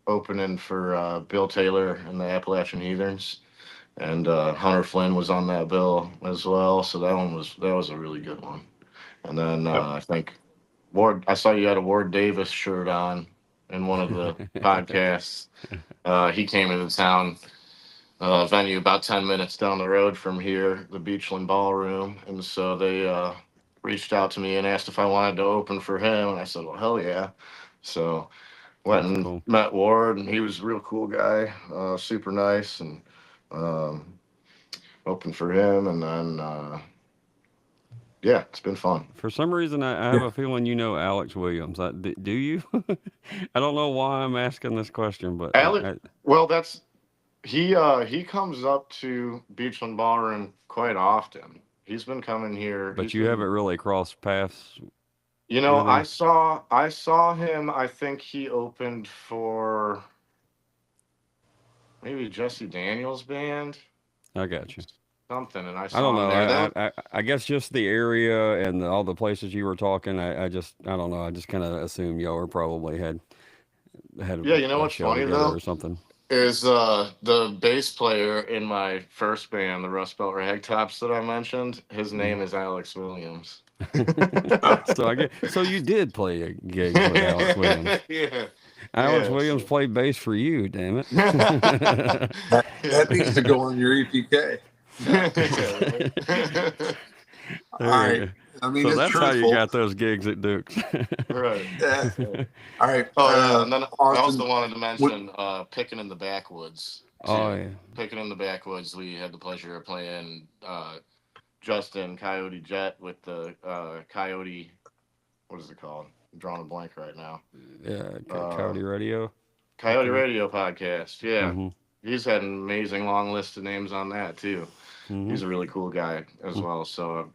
opening for Bill Taylor and the Appalachian Heathens, and Hunter Flynn was on that bill as well. So that was a really good one. And then Yep. I think Ward, I saw you had a Ward Davis shirt on in one of the podcasts. He came into town, venue about 10 minutes down the road from here, the Beachland Ballroom. And so they reached out to me and asked if I wanted to open for him. And I said, well, hell yeah. So went That's and cool. met Ward, and he was a real cool guy, super nice, and um, opened for him. And then, yeah, it's been fun. For some reason, I have Yeah. a feeling Alex Williams. Do you? I don't know why I'm asking this question, but Alec, well, he comes up to Beachland Ballroom quite often. He's been coming here. but you haven't really crossed paths with I him. saw him. I think he opened for maybe Jesse Daniels' band, I got you. something, and I I don't saw him know. there. That I guess just the area and all the places you were talking. I don't know. I just kind of assumed y'all were probably had yeah, you know a what's show funny together though or something. is the bass player in my first band, the Rust Belt Ragtops that I mentioned. His name is Alex Williams. So you did play gigs with Alex Williams. Yeah, Alex yeah. Williams So. played bass for you. Damn it. That needs to go on your EPK. Yeah, right. All There you right. go. I mean, So it's that's how you truthful. got those gigs at Duke's. Right. Yeah. Yeah. All right. Oh yeah, and then I Austin, also wanted to what, mention picking in the backwoods Oh too. yeah. Picking in the backwoods, we had the pleasure of playing Justin Coyote Jet with the Coyote. What is it called? I'm drawing a blank right now. Yeah, Uh, Coyote Radio up Coyote there. Radio podcast. Yeah, Hmm. he's had an amazing long list of names on that too. Mm-hmm. He's a really cool guy as well. So,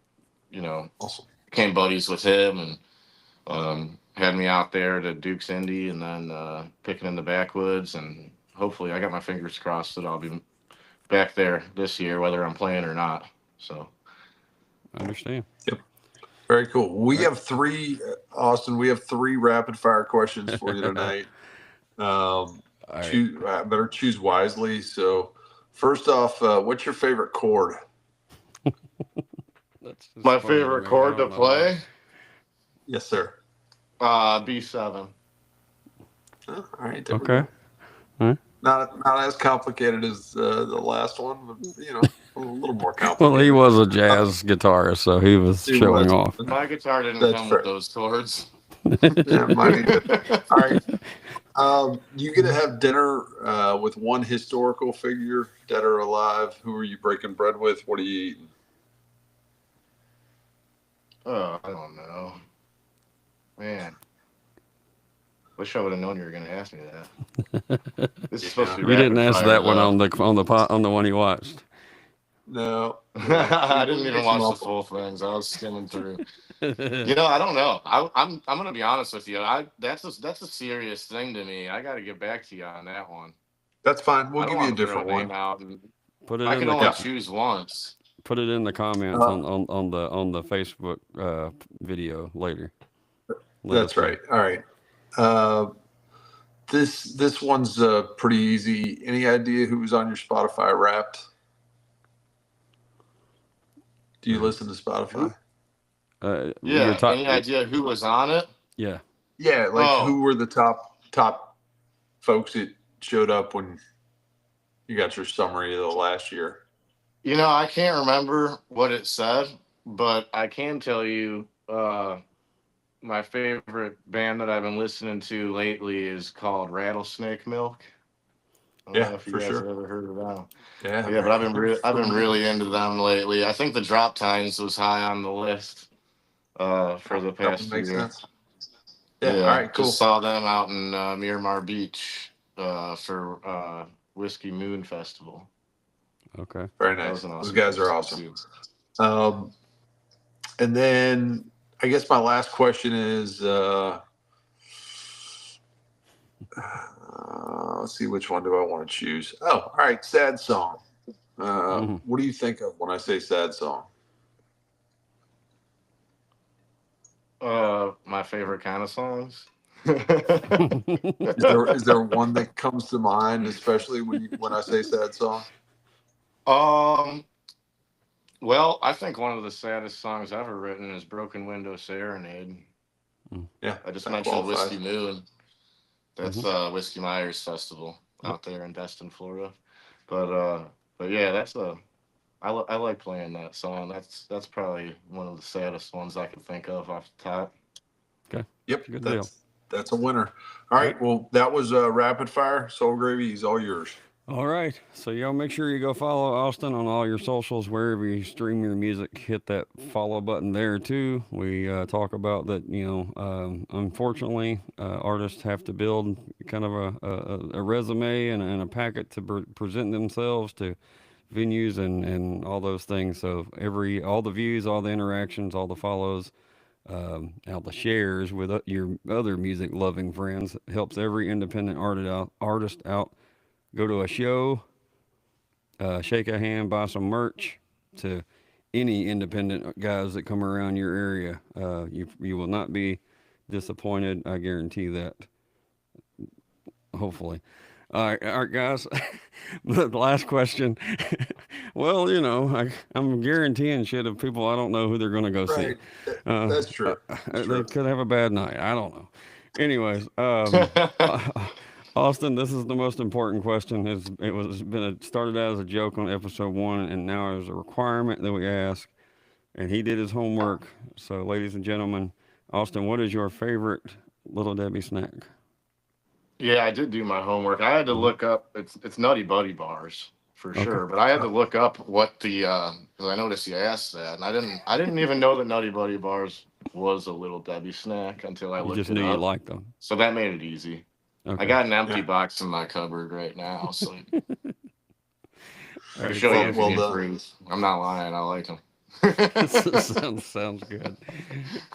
Awesome. became buddies with him and had me out there to Duke's Indy and then picking in the backwoods. And hopefully, I got my fingers crossed that I'll be back there this year, whether I'm playing or not. So, I understand. Yep. Very cool. We have three, Austin. We have three rapid fire questions for you tonight. Better choose wisely. So, first off, what's your favorite chord? My favorite chord to play? Yes, sir. B7. Oh, all right. Okay. Not as complicated as the last one, but a little more complicated. Well, he was a jazz guitarist, so he was showing off. My guitar didn't come with those chords. Yeah, mine either. All right. You get to have dinner with one historical figure, dead or alive. Who are you breaking bread with? What are you eating? Oh, I don't know. Man. Wish I would have known you were going to ask me that. This is supposed to be You didn't ask that one though. on the one you watched. No. I didn't even watch the full things. I was skimming through. I don't know. I'm going to be honest with you. That's a serious thing to me. I got to get back to you on that one. That's fine. We'll give you a different one. I can only choose once. Put it in the comments on the Facebook video later. That's right. All right. This one's pretty easy. Any idea who was on your Spotify Wrapped? Do you listen to Spotify? Yeah. Any idea who was on it? Yeah. Yeah. Who were the top folks that showed up when you got your summary of the last year? I can't remember what it said, but I can tell you my favorite band that I've been listening to lately is called Rattlesnake Milk. I don't know if you guys have ever heard of them. Yeah, but I've been really into them lately. I think the Drop Times was high on the list for the past year. Sense. Yeah, all right, cool. Just saw them out in Miramar Beach for Whiskey Moon Festival. Okay. Very nice. Those guys are awesome. And then I guess my last question is, let's see, which one do I want to choose? Oh, all right. Sad song. What do you think of when I say sad song? My favorite kind of songs. Is there one that comes to mind, especially when I say sad song? Well, I think one of the saddest songs ever written is Broken Window Serenade. Yeah. I just mentioned Whiskey Moon. That's Whiskey Myers Festival out there in Destin, Florida. But yeah, I like playing that song. That's probably one of the saddest ones I can think of off the top. Okay. Yep. That's a winner. All right. Well, that was Rapid Fire. Soul Gravy is all yours. All right. So y'all make sure you go follow Austin on all your socials, wherever you stream your music. Hit that follow button there too. We talk about that, unfortunately, artists have to build kind of a resume and a packet to present themselves to venues and all those things. So all the views, all the interactions, all the follows, all the shares with your other music loving friends helps every independent artist out. Go to a show, shake a hand, buy some merch. To any independent guys that come around your area, you will not be disappointed. I guarantee that. Hopefully. All right, guys. The last question. Well, I'm guaranteeing shit of people I don't know who they're going to go see. That's true. They could have a bad night. I don't know. Anyways, Austin, this is the most important question. It started out as a joke on episode 1, and now is a requirement that we ask. And he did his homework. So, ladies and gentlemen, Austin, what is your favorite Little Debbie snack? Yeah, I did do my homework. I had to look up. It's Nutty Buddy bars for sure, but I had to look up what the because I noticed you asked that, and I didn't even know that Nutty Buddy bars was a Little Debbie snack until I looked it up. You just knew you liked them. So that made it easy. Okay. I got an empty box in my cupboard right now. So I'll show you if well you need done. fruit. I'm not lying. I like them. sounds good.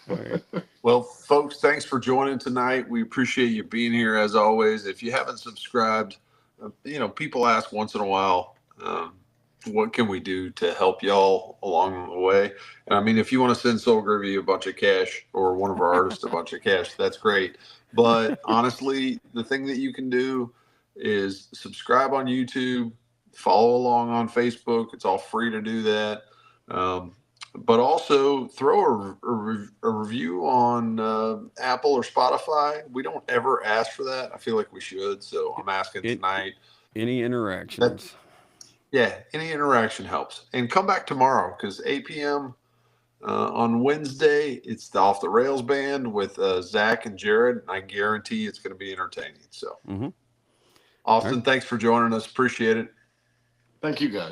All right. Well, folks, thanks for joining tonight. We appreciate you being here as always. If you haven't subscribed, people ask once in a while, what can we do to help y'all along the way? And I mean, if you want to send Soul Groovy a bunch of cash or one of our artists a bunch of cash, that's great. But honestly, the thing that you can do is subscribe on YouTube, follow along on Facebook. It's all free to do that. But also throw a review on Apple or Spotify. We don't ever ask for that. I feel like we should, so I'm asking tonight. Any interactions? Any interaction helps. And come back tomorrow because 8 p.m. On Wednesday, it's the Off the Rails band with Zach and Jared. I guarantee it's going to be entertaining. So, Austin, thanks for joining us. Appreciate it. Thank you, guys.